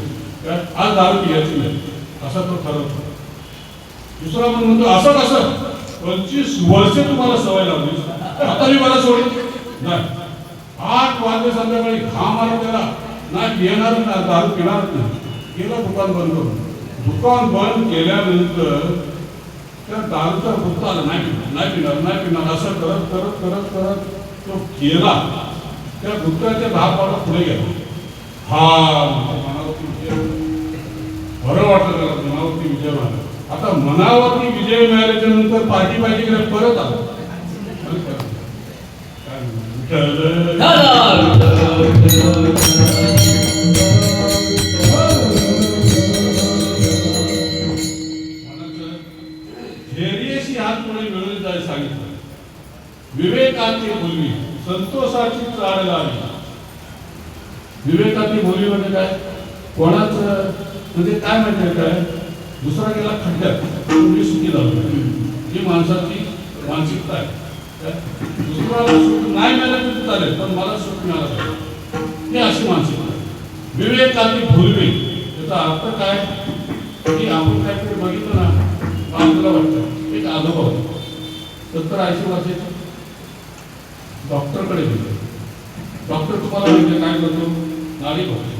आज दारू पियाची नाही असा तो ठरवतो. दुसरा मन म्हणतो असं कसं, 25 वर्ष तुम्हाला सवय लावली, आता मी मला सोडून नाही. 8 वाजले संध्याकाळी घाम आला त्याला, नाही येणार ना दारू पिणार नाही. गेला दुकान बंद करून. दुकान बंद केल्यानंतर त्या दारूचा भूत आला, नाही पिणार असं करत करत करत करत तो गेला. त्या भूताच्या 10 पावलं पुढे गेला. हा मनावरती विजय, बरं वाटलं त्याला, मनावरती विजय मिळाला. आता मनावरती विजय मिळाल्याच्या नंतर पार्टी पाहिजे परत आला. धैर्यशी हात पुढे मिळून जाय सांगितलं. विवेकाची बोलवी, संतोषाची चाळ लावी. विवेकाची बोलवी म्हणजे काय, कोणाचं म्हणजे काय माहिती काय, दुसरा गेला खड्ड्यात मी सुखी झालो, ही माणसाची मानसिकता आहे. दुसऱ्याला सुख नाही मिळालं तरी चालेल, पण मला सुख मिळालं पाहिजे, ही अशी मानसिकता. विवेकाची भुलवी याचा अर्थ काय की आपण काहीतरी बघितलं ना, आपल्याला वाटतं. एक आजोबा होते 70-80 वर्षाचे, डॉक्टरकडे गेले. डॉक्टर तुम्हाला म्हणजे काय करतो, नाडी बघतो,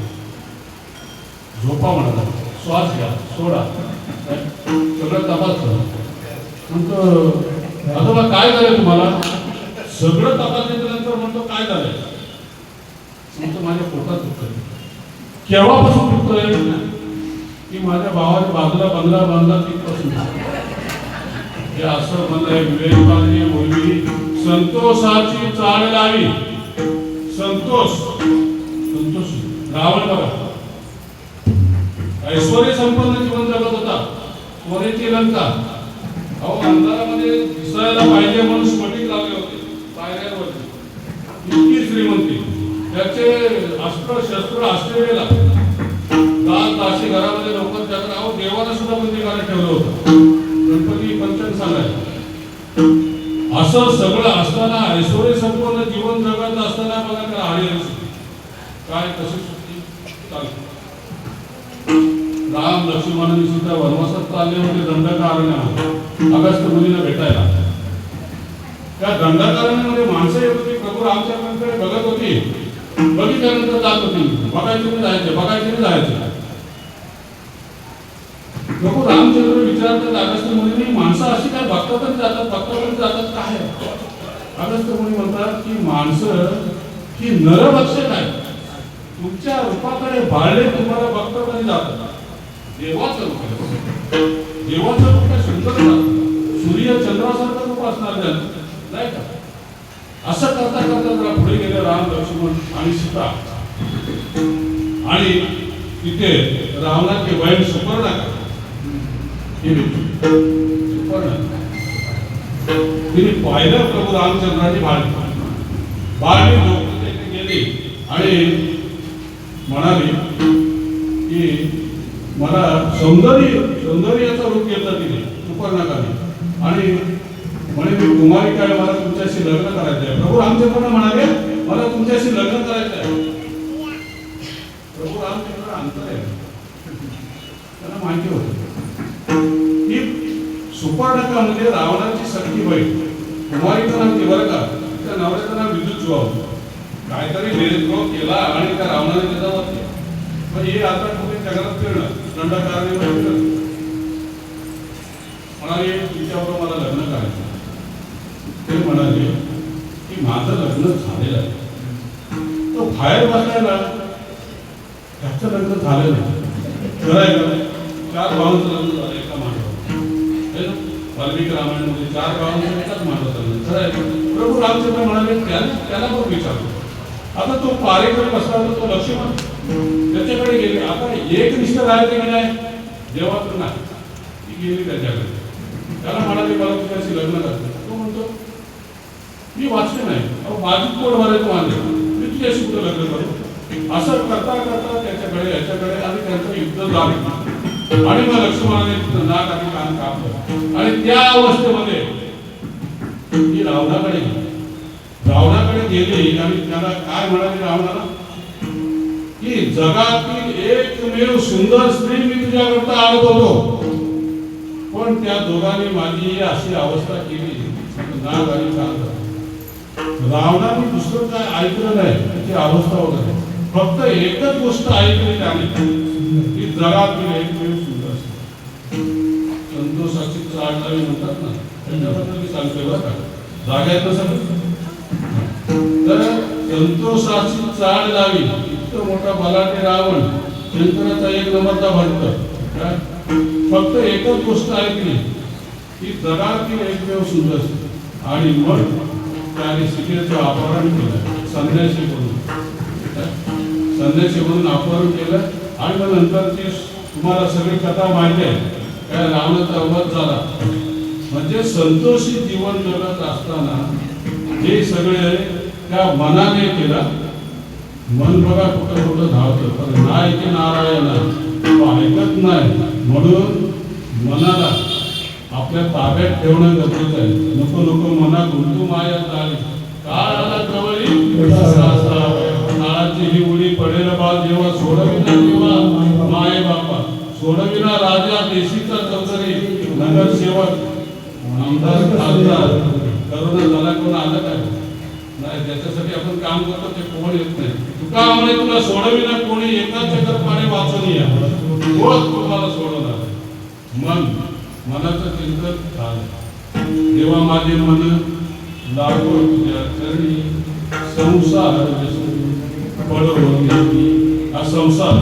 झोपा म्हणाला, श्वास घ्या, सोडा, सगळं तपासतं. म्हणतो आजोबा काय झालं तुम्हाला, सगळं तपासल्यानंतर म्हणतो काय झालंय, म्हणतो माझ्या पोटात दुखतंय. केव्हापासून दुखतोय की माझ्या भावाच्या बाजूला बंगला बांधला तिथपासून. हे असं म्हणलंय विवेकाची बोलवी, संतोषाची चाळ लावी. संतोष रावण बघा ऐश्वर्य संपन्न जीवन जगत होता, सोन्याची लंका. अहो अंधारामध्ये दिसायला पाहिजे म्हणून स्फटिक लावले होते पायऱ्यांवरती, इतकी श्रीमंती. त्याचे अस्त्र शस्त्र ऑस्ट्रेलियाला, दासी घरामध्ये लोक जगत. अहो देवाला सुद्धा बंदी करायला ठेवलं होतं, गणपती पंचन सांगायला. असं सगळं असताना, ऐश्वर्य संपन्न जीवन जगत असताना बघा त्याला हानी काय कशी सुट्टी चालते. राम लक्ष्मणांनी सुद्धा वनवासात चालले होते दंडकारण्य अगस्त्य मुनीला भेटायला. त्या दंडकारण्यामध्ये माणसं येत होती, प्रभू रामचंद्रांकडे बघत होती, बघितल्यानंतर जात होती, बघायचे जायचे. प्रभू रामचंद्र विचारतात अगस्त्य मुनींनी, माणसं अशी काय भक्तातच जातात काय. अगस्त्य मुनी म्हणतात की माणसं ही नरभक्षक आहे, तुमच्या रूपाकडे भाळले तुम्हाला बघतात जातात. देवाचं रूप काय सुंदर, सूर्य चंद्रासारखं रूप असणार नाही का. असं करता करता जरा पुढे गेले राम लक्ष्मण आणि सीता, आणि तिथे रावणाची बहीण सुपर्णा तिने पाहिलं प्रभू रामचंद्रांनी बाळली गेली आणि म्हणाली की मला सौंदर्याचं रूप घेतलं तिने सुपर्णकाने, आणि म्हणे मी कुमारी काय, मला तुमच्याशी लग्न करायचं आहे. प्रभू रामचंद्र म्हणाले मला तुमच्याशी लग्न करायचं आहे. प्रभू रामचंद्र अंतर आहे, त्यांना माहिती होतं की सुपर्णका म्हणजे रावणाची सख्खी बहीण. कुमारीचं नाव ती बरं का, त्या नवऱ्याचं नाव विद्युत होतं. काहीतरी भेदभाव केला आणि त्या रावणाने त्याचा वध केला. पण हे आता कुठे जगात फिरणं दंडकारण्य म्हणाले तिच्याबरोबर मला लग्न करायचं. ते म्हणाले की की माझं लग्न झालेलं आहे. तो बाहेर बसलाय त्याचं लग्न झालं नाही. खरं आहे का? 4 भावांचं लग्न झालं एका माणसावर. वाल्मिकी रामायणामध्ये 4 भावांचं एकाच माणसाचं लग्न. खरं आहे का? प्रभू रामचंद्र म्हणाले त्याला पण विचारतो. आता तो पारेकडे बसला होता, तो लक्ष्मण त्याच्याकडे गेले. आता एक निष्ठ राहायचं की नाही देवाचं नाही. ती गेली त्याच्याकडे. त्याला म्हणाले मला तुझ्याशी लग्न करायचं. तो म्हणतो मी वाचले नाही. अहो माझी कोण भरायचं मानले मी तुझ्याशी कुठं लग्न करू. असं करता करता त्याच्याकडे याच्याकडे आणि त्यांचं युद्ध झालं. आणि मग लक्ष्मणाने नाक आणि कान कापलं. आणि त्या अवस्थेमध्ये ती रावणाकडे गेली आणि त्याला काय म्हणाले रावणाला की जगातील एकमेव सुंदर स्त्री मी तुझ्याकरता आणत होतो, पण त्या दोघांनी माझी अशी अवस्था केली. नाक आणि कान. रावणाने दुसरं काय ऐकलं नाही त्याची अवस्था वगैरे. फक्त एकच गोष्ट ऐकली त्याने की जगातील एकमेव सुंदर स्त्री. संतोषाची चाड लावी म्हणतात ना, त्याच्याबद्दल मी सांगतोय बरं का. जाग्यात नसं तर संतोषाची चाड लावी. इतकं मोठा बलाढ्य रावण शंकराचा 1 नंबरचा भक्त. फक्त एकच गोष्ट ऐकली की जगातील एकमेव सुंदर स्त्री. आणि मग त्याने सीतेचं अपहरण केलं. संन्यासी म्हणून अपहरण केलं. आणि मग नंतरची तुम्हाला सगळी कथा माहिती आहे. काय रावणाचा वध झाला. म्हणजे संतोषी जीवन जगत असताना हे सगळे त्या मनाने केलं. मन बघा कुठं कुठं धावतं, पण नाही की नारायण तो ऐकत नाही. म्हणून मनाला आपल्या ताब्यात ठेवणं गरजेचं आहे. नको नको मना गुंतू माया झाली काळाला कवळी काळाची ही उडी पडेल बा जेव्हा सोडविना तेव्हा माये बापा सोडविना राजा देशीचा चौधरी नगरसेवक आमदार खासदार करुणा झाला कोण आलं काय नाही. ज्याच्यासाठी आपण काम करतो ते कोण येत नाही. तुका म्हणे तुला सोडविना कोणी एका चक्कर पाणी वाचून या कोण तुम्हाला सोडवणार. मनाचं चिंतन झालं तेव्हा माझे मन लागो तुझ्या चरणी संसार पडवली. हा संसार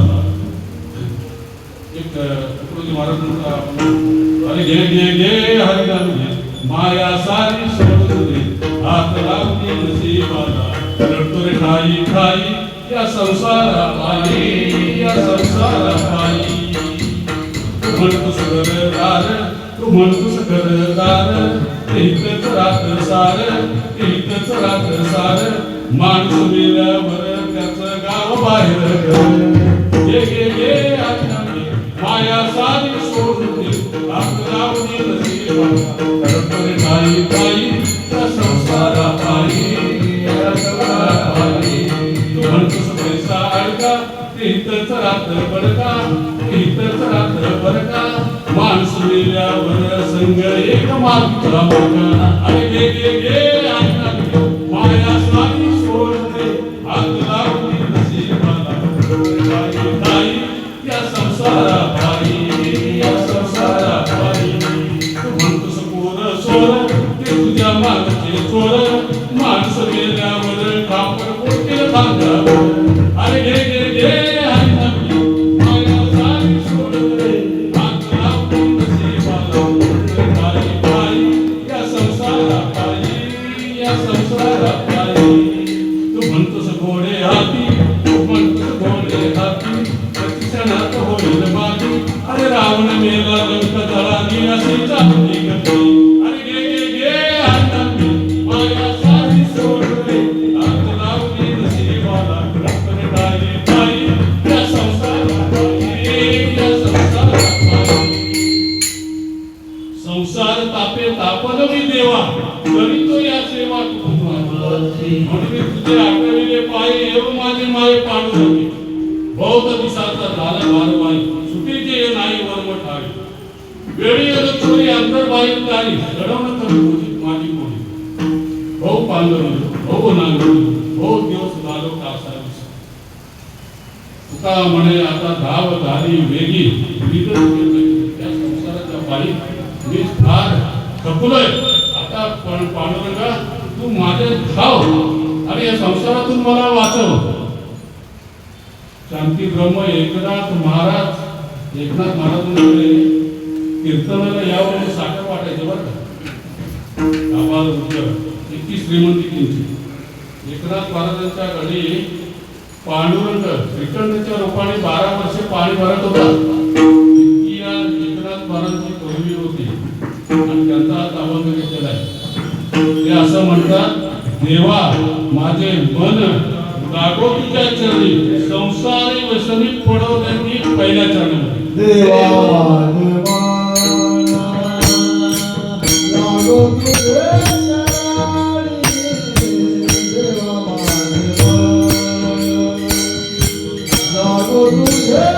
एक तुकडोजी महाराज म्हणतात अरे घे घे घे हरिनाम घे माया सारी सोडून दे हात लावली नशिबाला रडतो रे ठाई ठाई या संसारा पायी या संसारा पायी. तू म्हणतोस घरदार तू म्हणतोस घरदार इथंच राहत सार इथंच राहत सार माणूस मेल्यावर त्याचं गाव बाहेर घे घे घे माया सारी सोडून दे हात लावली नशिबाला रडतो रे ठाई ठाई या संसारा पायी या संसारा पायी. तू म्हणतोस पैसा अडका इथंच राहत बडका इथंच राहत बडका माणूस मेल्यावर संग एक मागचा बडका. अरे गे गे गे माया सारी सोडून दे हात लावली नशिबाला ठाई ठाई या संसारा पायी या संसारा पायी. तू म्हणतोस पोर सोर ते तुझ्या मागचे चोर माणूस मेल्यावर कापड पोटकेल खांद्यावर. अरे घे घे घे माया सारी सोडून दे हात लावली नशिबाला ठाई ठाई या संसारा पायी या संसारा पायी. तू म्हणतोस घोडे हाती तू म्हणतोस घोडे हाती क्षणात होईल मागे. अरे रावण मेला लंक जळाली अशी चालली गती. अरे गे गे गे माया सारी सोडून दे हात लावली नशिबाला ठाई ठाई या संसारा पायी या संसारा पायी. संसार तापे तापल मी देवा करीतो या सेवा म्हणून तुझे आठविले पायी येऊ माझे माये पांडुरंगी. बहुत दिसाचा झाला भारवाई सुटीचे नाही वर्म ठाई. वेळी येलो चोरी अंतर्बाई काही घडवणं कमी माझी कोणी. भाऊ पांडुरंग भाऊ नांगरी भाऊ दिवस झालो कासावीस. तुका म्हणे आता धाव झाली वेगी त्या संसाराच्या पायी मी फार थकलोय. आता पांडुरंगा तू तू माझे धाव आणि या संसारातून मला वाचव. शांती ब्रह्म एकनाथ महाराज म्हणजे कीर्तनाला यावरून साखर वाटायचं बरं का. आवाज उच्च इतकी श्रीमंती त्यांची. एकनाथ महाराजांच्या घरी पांडुरंग श्रीखंडाच्या रूपाने 12 वर्षे पाणी भरत होता. इतकी या एकनाथ महाराजांची पूर्वी होती आणि त्यांचा आज अभंग घेतलेला आहे. ते असं म्हणतात, देवा माझे मन लागो तुझ्या चरणी, संसारी व्यसनी पडो त्यांनी पहिल्या चरणामध्ये. देवा माझे मन लागो तुझ्या चरणी, देवा माझे मन लागो तुझ्या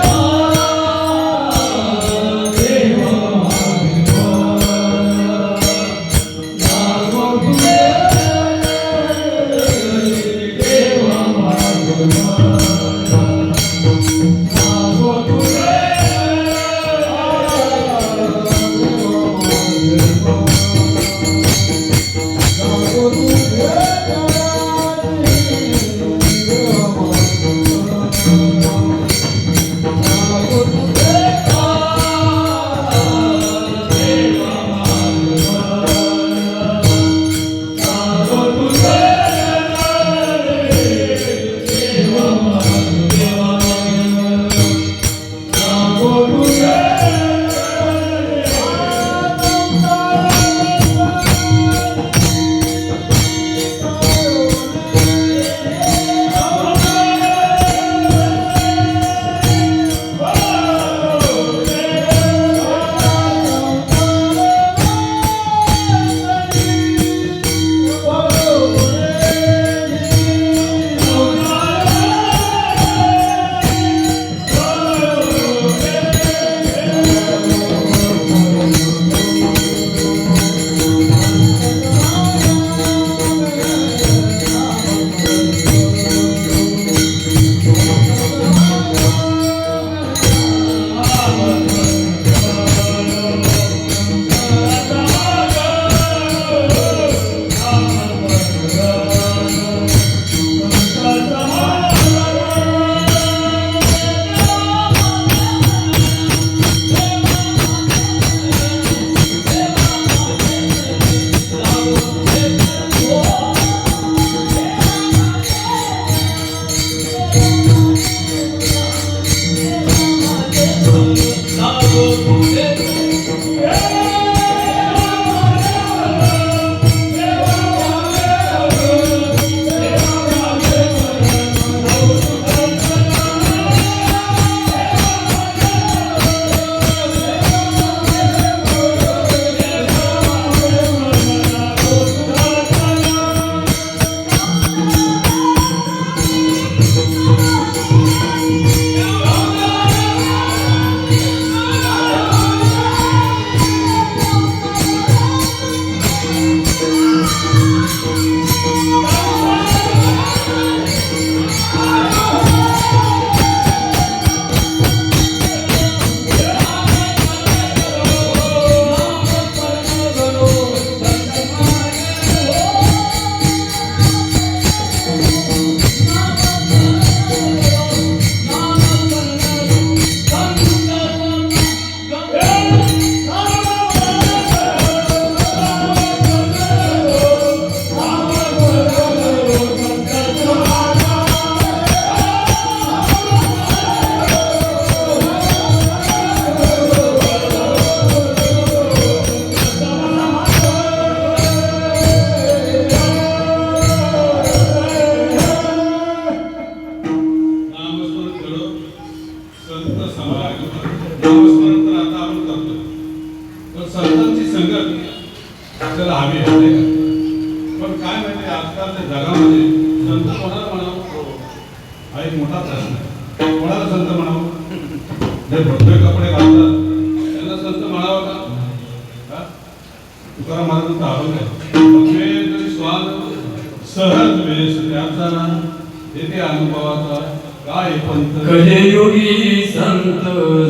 कलियुगी संत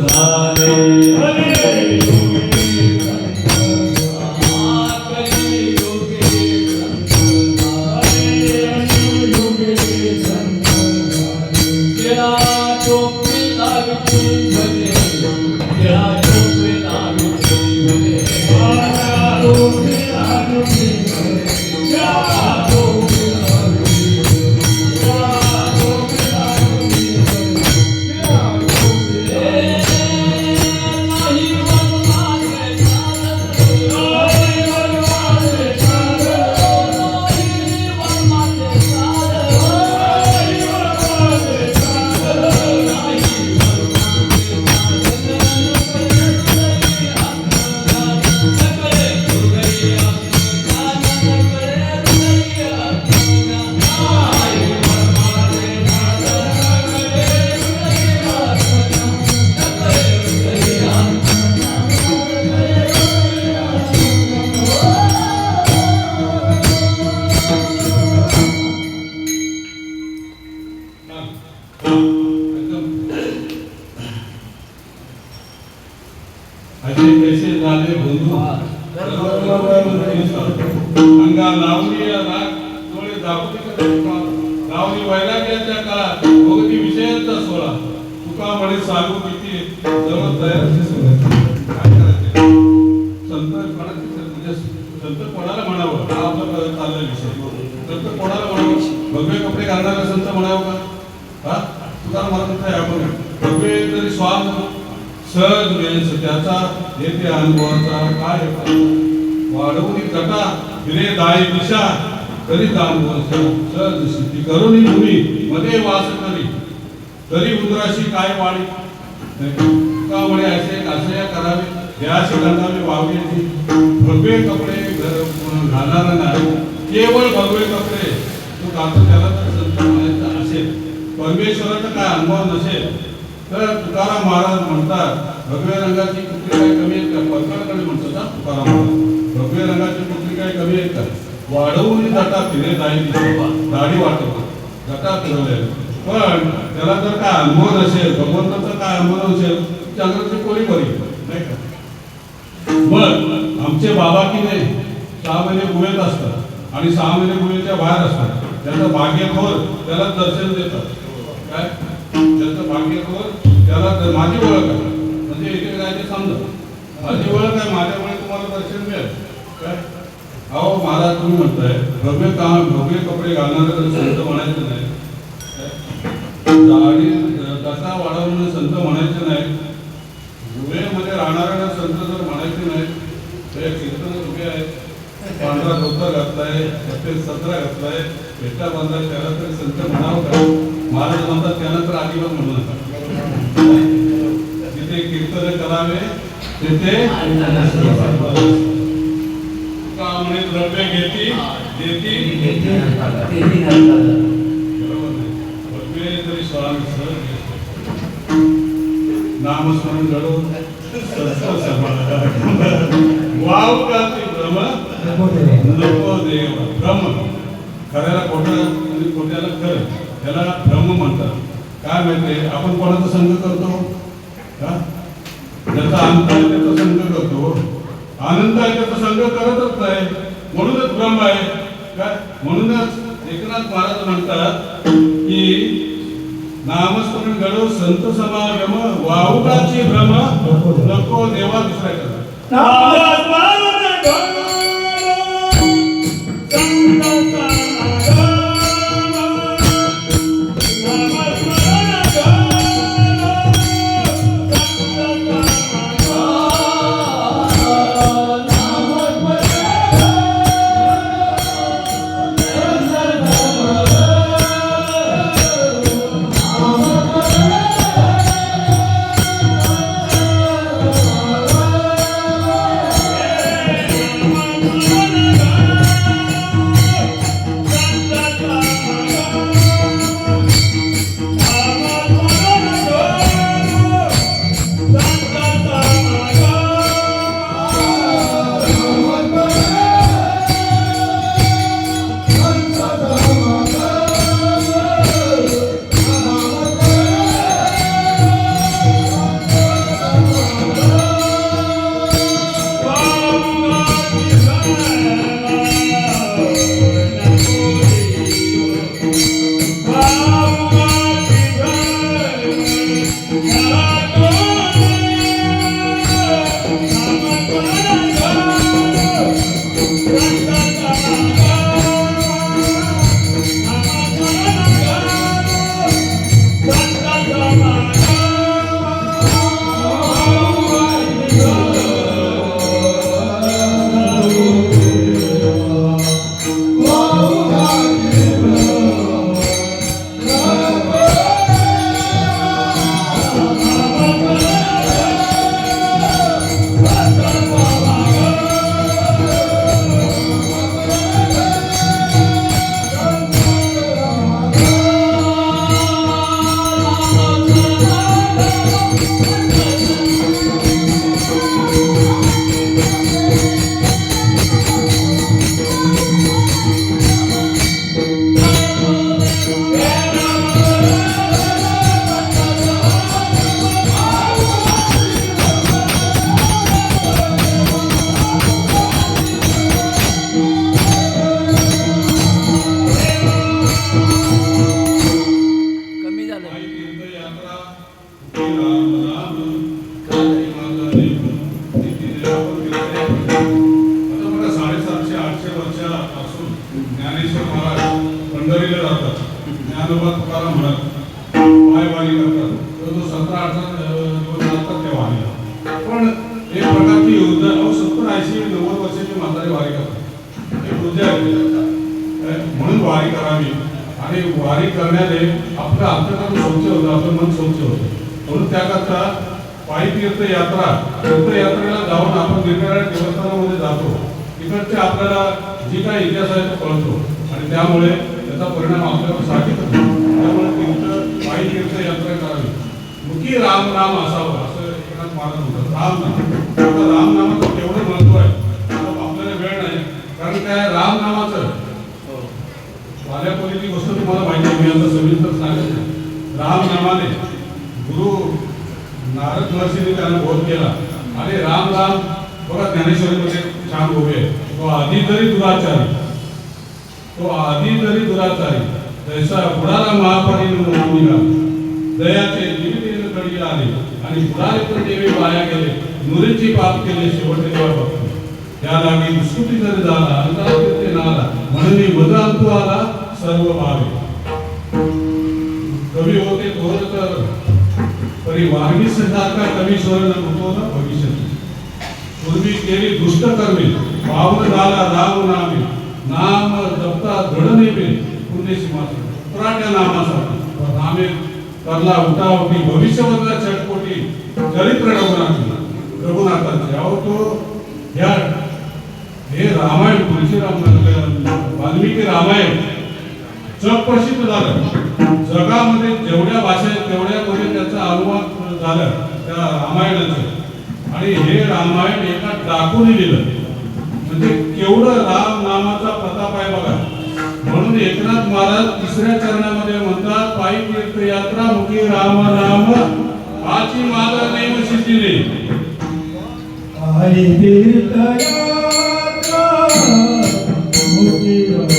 झाले. केळा टोपी लागली भले केळा टोपी लागली भले टोपी लागली भले केळा टोपी लागली केळा टोपी लागली भले केळा टोपी नाही वनवासे चालत नाही वनवासे चालत नाही वनवासे चालत नाही वनवासे चालत असे कैसे झाले बंधू अंगा लावणी राग डोळे दाखवते लावणी वैराग्याच्या काळात भोगती विषयांचा सोहळा तुका म्हणे सांगू किती जवळ तयारची सोहळा काय करायचे संत म्हणजे संत कोणाला म्हणावं हा आपला चालला विषय संत कोणाला म्हणावं भगवे कपडे घालणारा संत म्हणावं का हा तुकाराम महाराज आपण भगवे तरी स्वार्थ सहज वेळेस त्याचा येथे अनुभवाचा काय वाढवणी कटा फिरे दाई दिशा तरी अनुभवाचा सहज सिद्धी करुणी भूमी मध्ये वास करी तरी उंदराशी काय वाढी का म्हणे असे करावे याशी गंधावे वावली भगवे कपडे घालणारा नाही केवळ भगवे कपडे तो घालतो त्याला तर संत म्हणायचं असेल परमेश्वराचा काय अनुभव नसेल तर तुकाराम महाराज म्हणतात भगवे रंगाची कुठली काय कमी आहेत का परमेश्वराकडे म्हणतात ना तुकाराम महाराज भगवे रंगाची कुठली काय कमी आहेत का वाढवून जटा फिरे दाई दाढी वाटतो जटा फिरवल्या पण त्याला जर काय अनुभव नसेल भगवंताचा काय अनुभव नसेल त्याची कोणी बरी नाही का मग आमचे बाबा की नाही 6 महिने गुहेत असतात आणि 6 महिने गुहेच्या बाहेर असतात त्याचं भाग्यखोर त्याला दर्शन देतात काय त्याचं भाग्यखोर त्याला माझी ओळख आहे म्हणजे इथे काय ते समजा माझी ओळख आहे माझ्यामुळे तुम्हाला दर्शन मिळेल काय अहो महाराज तुम्ही म्हणताय भगवे कपडे घालणारे संत म्हणायचं नाही दाढी दसा वाढवणारे संत म्हणायचे नाही गुहेमध्ये राहणाऱ्या संत जर म्हणायचे नाही तर कीर्तन उभे आहेत पांढरा धोतर घातलाय सत्रा घातलाय पेटा बांधलाय त्याला तरी संत म्हणावं का महाराज म्हणतात त्यांना तर अजिबात म्हणू नका जिथे कीर्तन करावे तिथे तुका म्हणे द्रव्य घेती देती बरोबर नाही भगवे तरी स्वामी सहज नामस्मरण घडवून वाव का ते भ्रम नको देव भ्रम खऱ्याला खोटा आणि खोट्याला खरं त्याला भ्रम म्हणतात काय माहितीये आपण कोणाचा संग करतो ज्याचा अंत आहे त्याचा संग करतो आनंद आहे त्याचा संग करतच नाही म्हणूनच भ्रम आहे काय म्हणूनच एकनाथ महाराज म्हणतात की नामस्मरण घडो संत समागम वाहुकाची भ्रम नको देवा दुसऱ्या करा वारी करतात तर तो 17-18 दिवस लागतात त्या वारीला. पण एक प्रकारची योजना 70-80-90 वर्षाची म्हातारी वारी करतात. एक ऊर्जा आहे म्हणून वारी करावी आणि वारी करण्याने आपलं अंतःकरण स्वच्छ होतं, आपलं मन स्वच्छ होतं. म्हणून त्याकरता पायी तीर्थयात्रेला जाऊन आपण वेगवेगळ्या देवस्थानामध्ये जातो. तिकडचे आपल्याला जी काही इतिहास आहे तो कळतो आणि त्यामुळे त्याचा परिणाम आपल्यावर साहजिक होतो. त्यामुळे पायी तीर्थयात्रा करावी. मुखी राम नाम असावं असं एकनाथ महाराज म्हणतात. राम नाम, आता राम नामाचं केवढं महत्व आहे आपल्याला वेळ नाही, कारण काय राम नामाचं वाल्यापोलीची गोष्ट तुम्हाला माहिती आहे, मी आता सविस्तर सांगत नाही. राम नामाने गुरु नारद महर्षीने त्यांना बोध केला आणि राम राम बघा ज्ञानेश्वरीमध्ये छान उभे आहे. तो आधी जरी दुराचारी जैसा बुडाला महापारी निघा दयाचे जीवित कडी आले आणि बुडाले पण देवे वाया गेले नुरीची पाप केले शेवटचे देवा भक्त त्या लागी दुष्कृती जरी झाला अंतरातीर्थे नाला म्हणून मज अंतू आला सर्व भावे. कवी होते थोर तर परी वाघी सारखा कवी स्वर्ण होतो ना भविष्य. पूर्वी केली दुष्ट कर्मे पावन झाला राम नामे नाम जपता दृढ नेमे पुण्यशी मात्र पुराट्या नामासाठी रामे करला उठावटी भविष्यवदला छटकोटी चरित्र रघुनाथांचे अहो तो ह्या हे रामायण तुळशीराम वाल्मिकी रामायण जग प्रसिद्ध झालं. जगामध्ये जेवढ्या भाषा आहेत तेवढ्यामध्ये त्याचा अनुवाद झाला त्या रामायणाचं आणि हे रामायण एका डाकूने लिहिलं म्हणजे केवढं राम नामाचा प्रताप आहे बघा. म्हणून एकनाथ महाराज तिसऱ्या चरणामध्ये म्हणतात पायी तीर्थयात्रा मुखी राम नाम आची माझा नेम सिद्धीने. पायी तीर्थयात्रा मुखी राम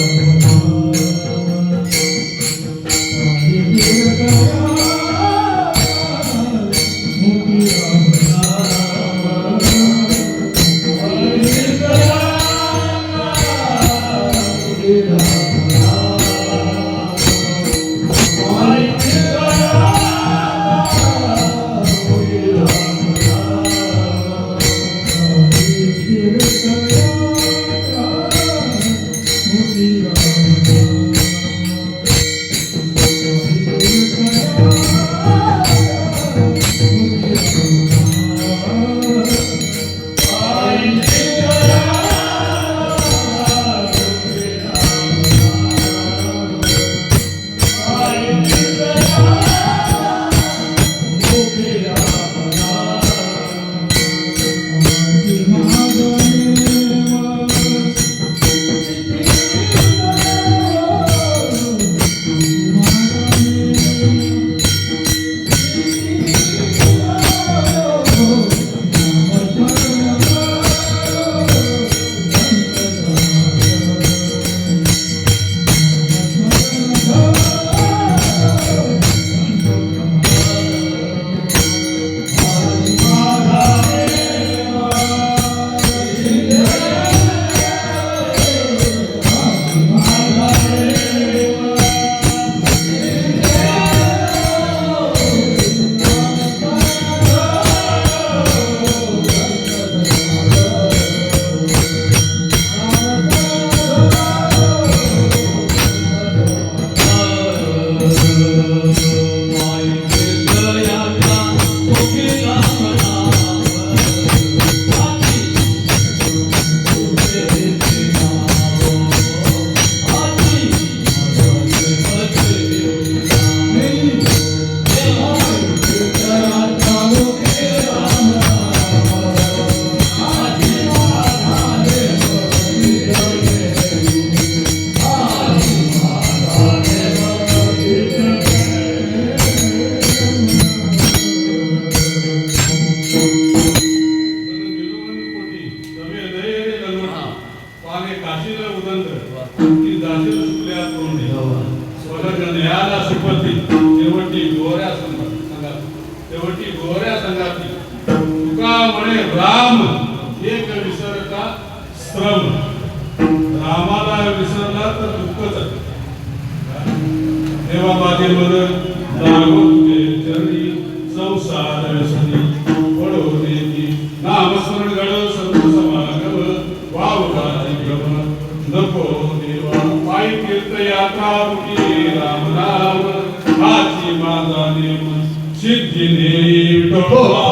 राम एक विसरता श्रम. रामाला विसरला तर दुःखच. देवा माझे मन लागून संसार व्यसनी पडो देती नामस्मरण गळ संत समागम वावगाती भ्रम नको देवा पायी तीर्थयात्रा रुटी राम नाम हाची माझा नेम सिद्धीने विठोबा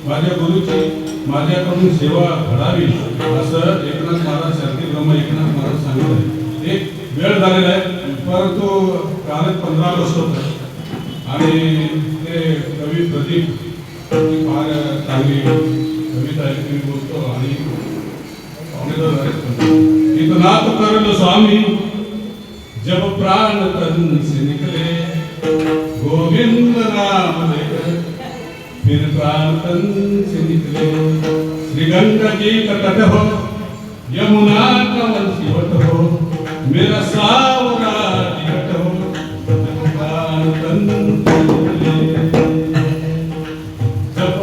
माझ्या गुरुची माझ्याकडून सेवा घडावी असं एकनाथ महाराज शांती ब्रह्म एकनाथ महाराज सांगितलं. एक वेळ झालेला आहे परंतु कालच 15 ऑगस्ट होतं आणि ते कवी प्रदीप फार चांगली कविता आहे तुम्ही बोलतो आणि इतना तो कर लो स्वामी जब प्राण तन से निकले गोविंद नाम लेकर फिर प्राण तन से निकले. श्री गंगा जी का तट हो यमुना का वंशीवट हो मेरा सावरा टिकट हो जब प्राण तन से निकले. जब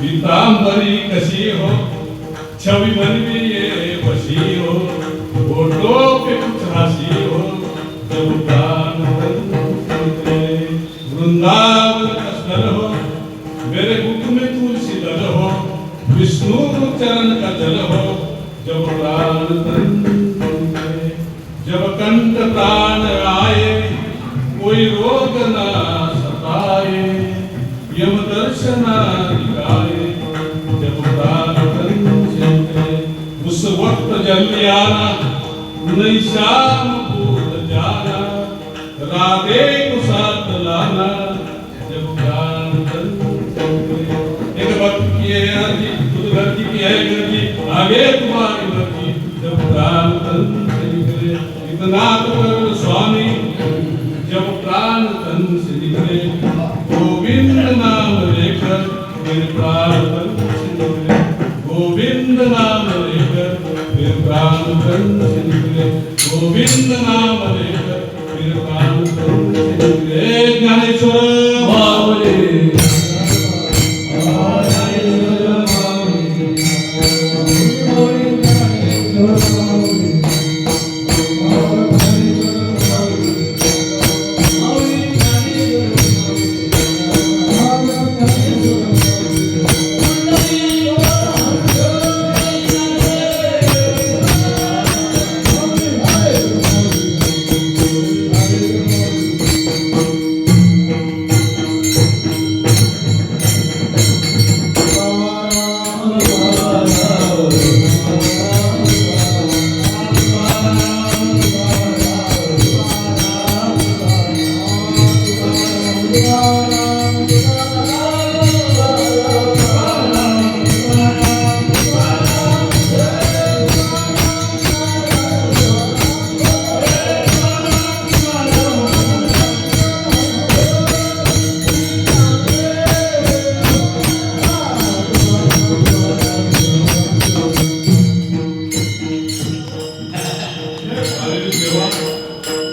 पीतांबरी कशी हो छवि मन में ये वशी हो होठों पे कुछ हंसी हो जब प्राण तन से निकले. वृंदावन का स्थल हो मेरे मुख में तन जब कंठ प्राण आए कोई रोग न सताए यम दर्शना दिखाए जब प्राण तन चले उस वक्त जल्दी आना नहीं शाम भूल जाना राधे को साथ लाना जब प्राण तन चले एक भक्त की है अर्जी खुद भक्ति की है गर्जी आगे तुम्हारी मर्जी जब प्राण तन से निकले इतना तो कर स्वामी जब प्राण तन से निकले गोविंद नाम लेकर फिर प्राण तन से निकले गोविंद नाम लेकर फिर प्राण तन से निकले गोविंद नाम लेकर फिर प्राण तन से निकले ज्ञानेश्वर माऊली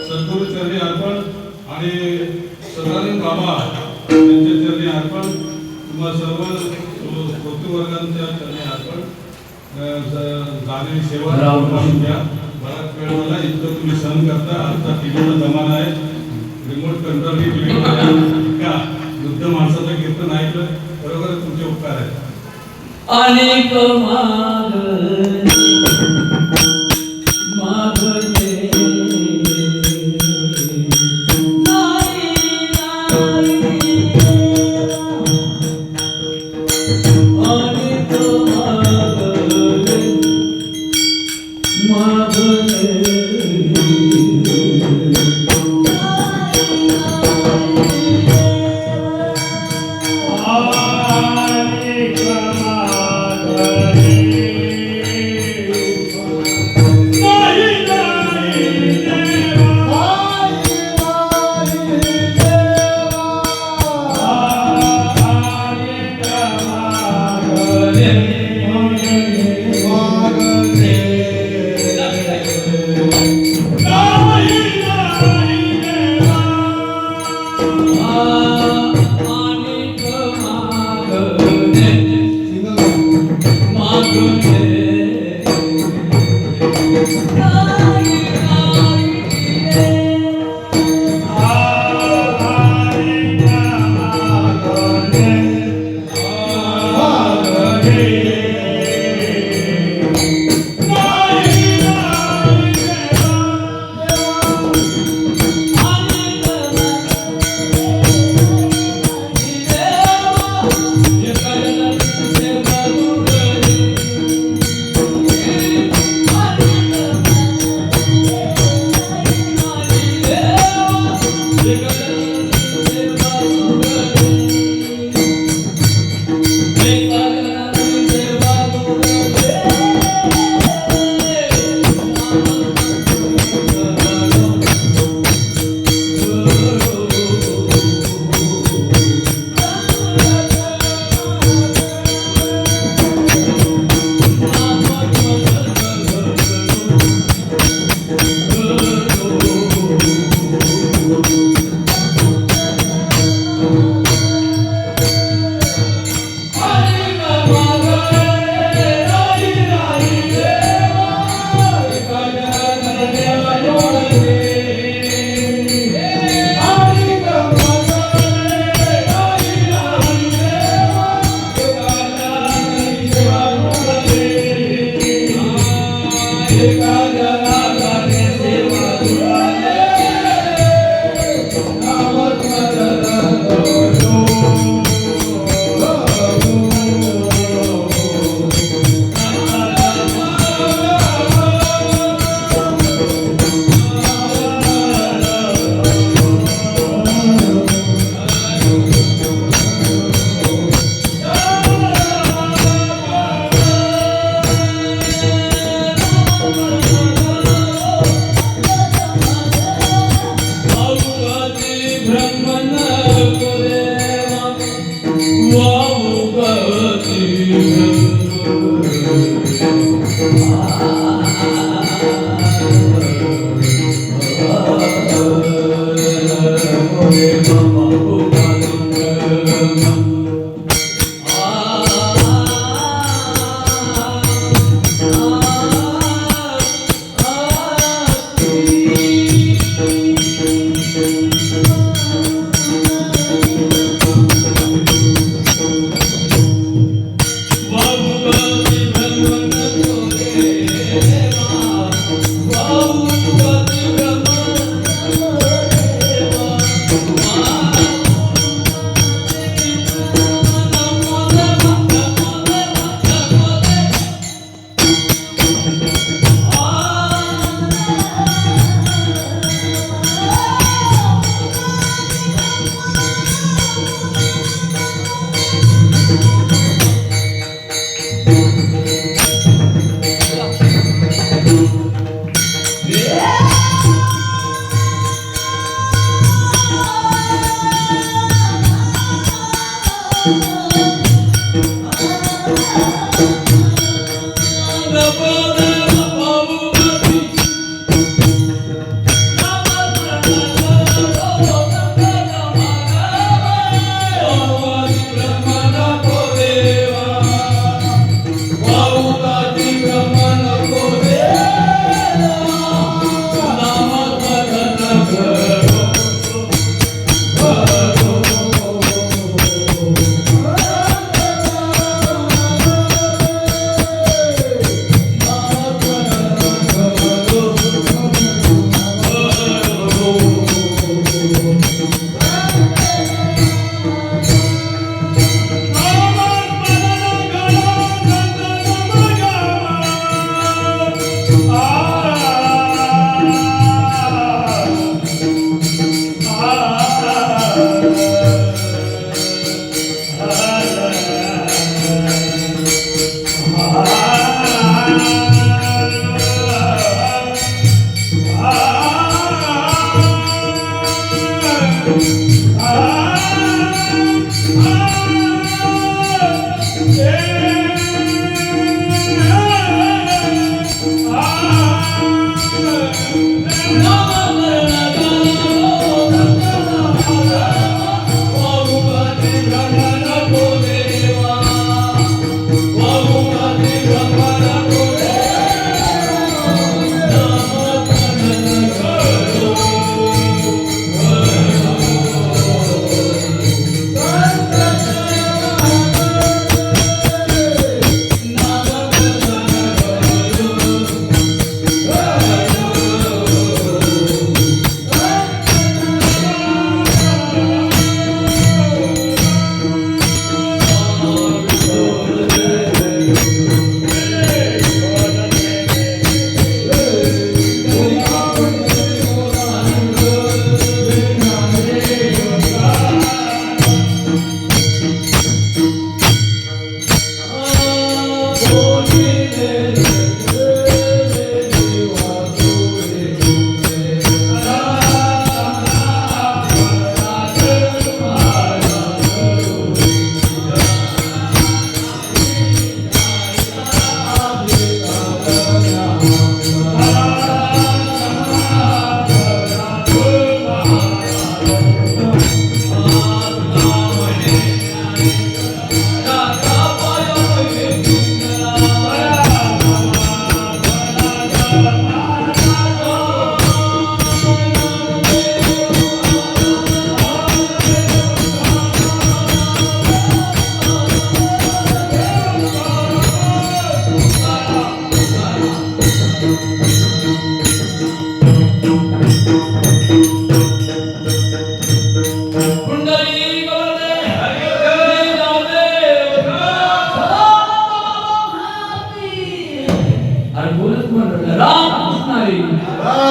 सद्गुरु चरणी अर्पण आणि सदानंद बाबा यांच्या चरणी अर्पण तुम्हा सर्व भक्तवर्गांच्या चरणी अर्पण झालेली सेवा करून घ्या बराच वेळ मला इतकं तुम्ही सहन करता आजचा टीव्हीचा जमाना आहे रिमोट कंट्रोल इतका वृद्ध माणसाचं कीर्तन ऐकलं बरोबर तुमचे उपकार आहेत अनेक मागणी मागणे नाही नाही अनेक मागणे मागणे नाही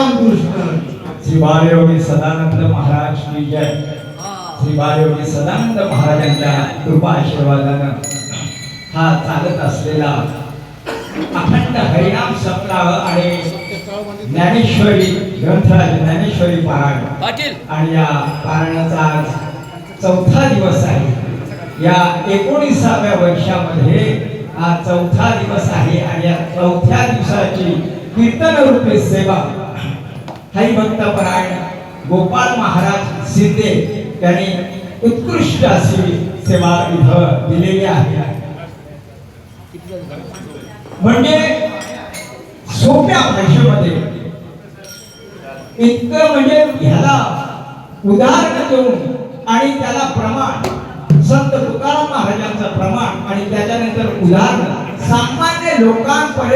श्री बालयोगी सदानंद महाराज की जय. श्री बालयोगी सदानंद महाराजांच्या कृपा आशीर्वादानं हा चालत असलेला अखंड हरिनाम सप्ताह आणि ज्ञानेश्वरी ग्रंथराज ज्ञानेश्वरी पारायण आणि या पारायणाचा आज 4था दिवस आहे. या 19व्या वर्षामध्ये हा 4था दिवस आहे आणि या 4थ्या दिवसाची कीर्तन रूपी सेवा हरिभक्त परायण गोपाळ महाराज शिंदे यांनी उत्कृष्ट अशी सेवा इथं दिलेली आहे. म्हणजे सोप्या भाषेमध्ये इतकं म्हणजे ह्याला उदाहरण देऊन आणि त्याला प्रमाण संत तुकाराम महाराजांचं प्रमाण आणि त्याच्यानंतर उदाहरण सामान्य लोकांपर्यंत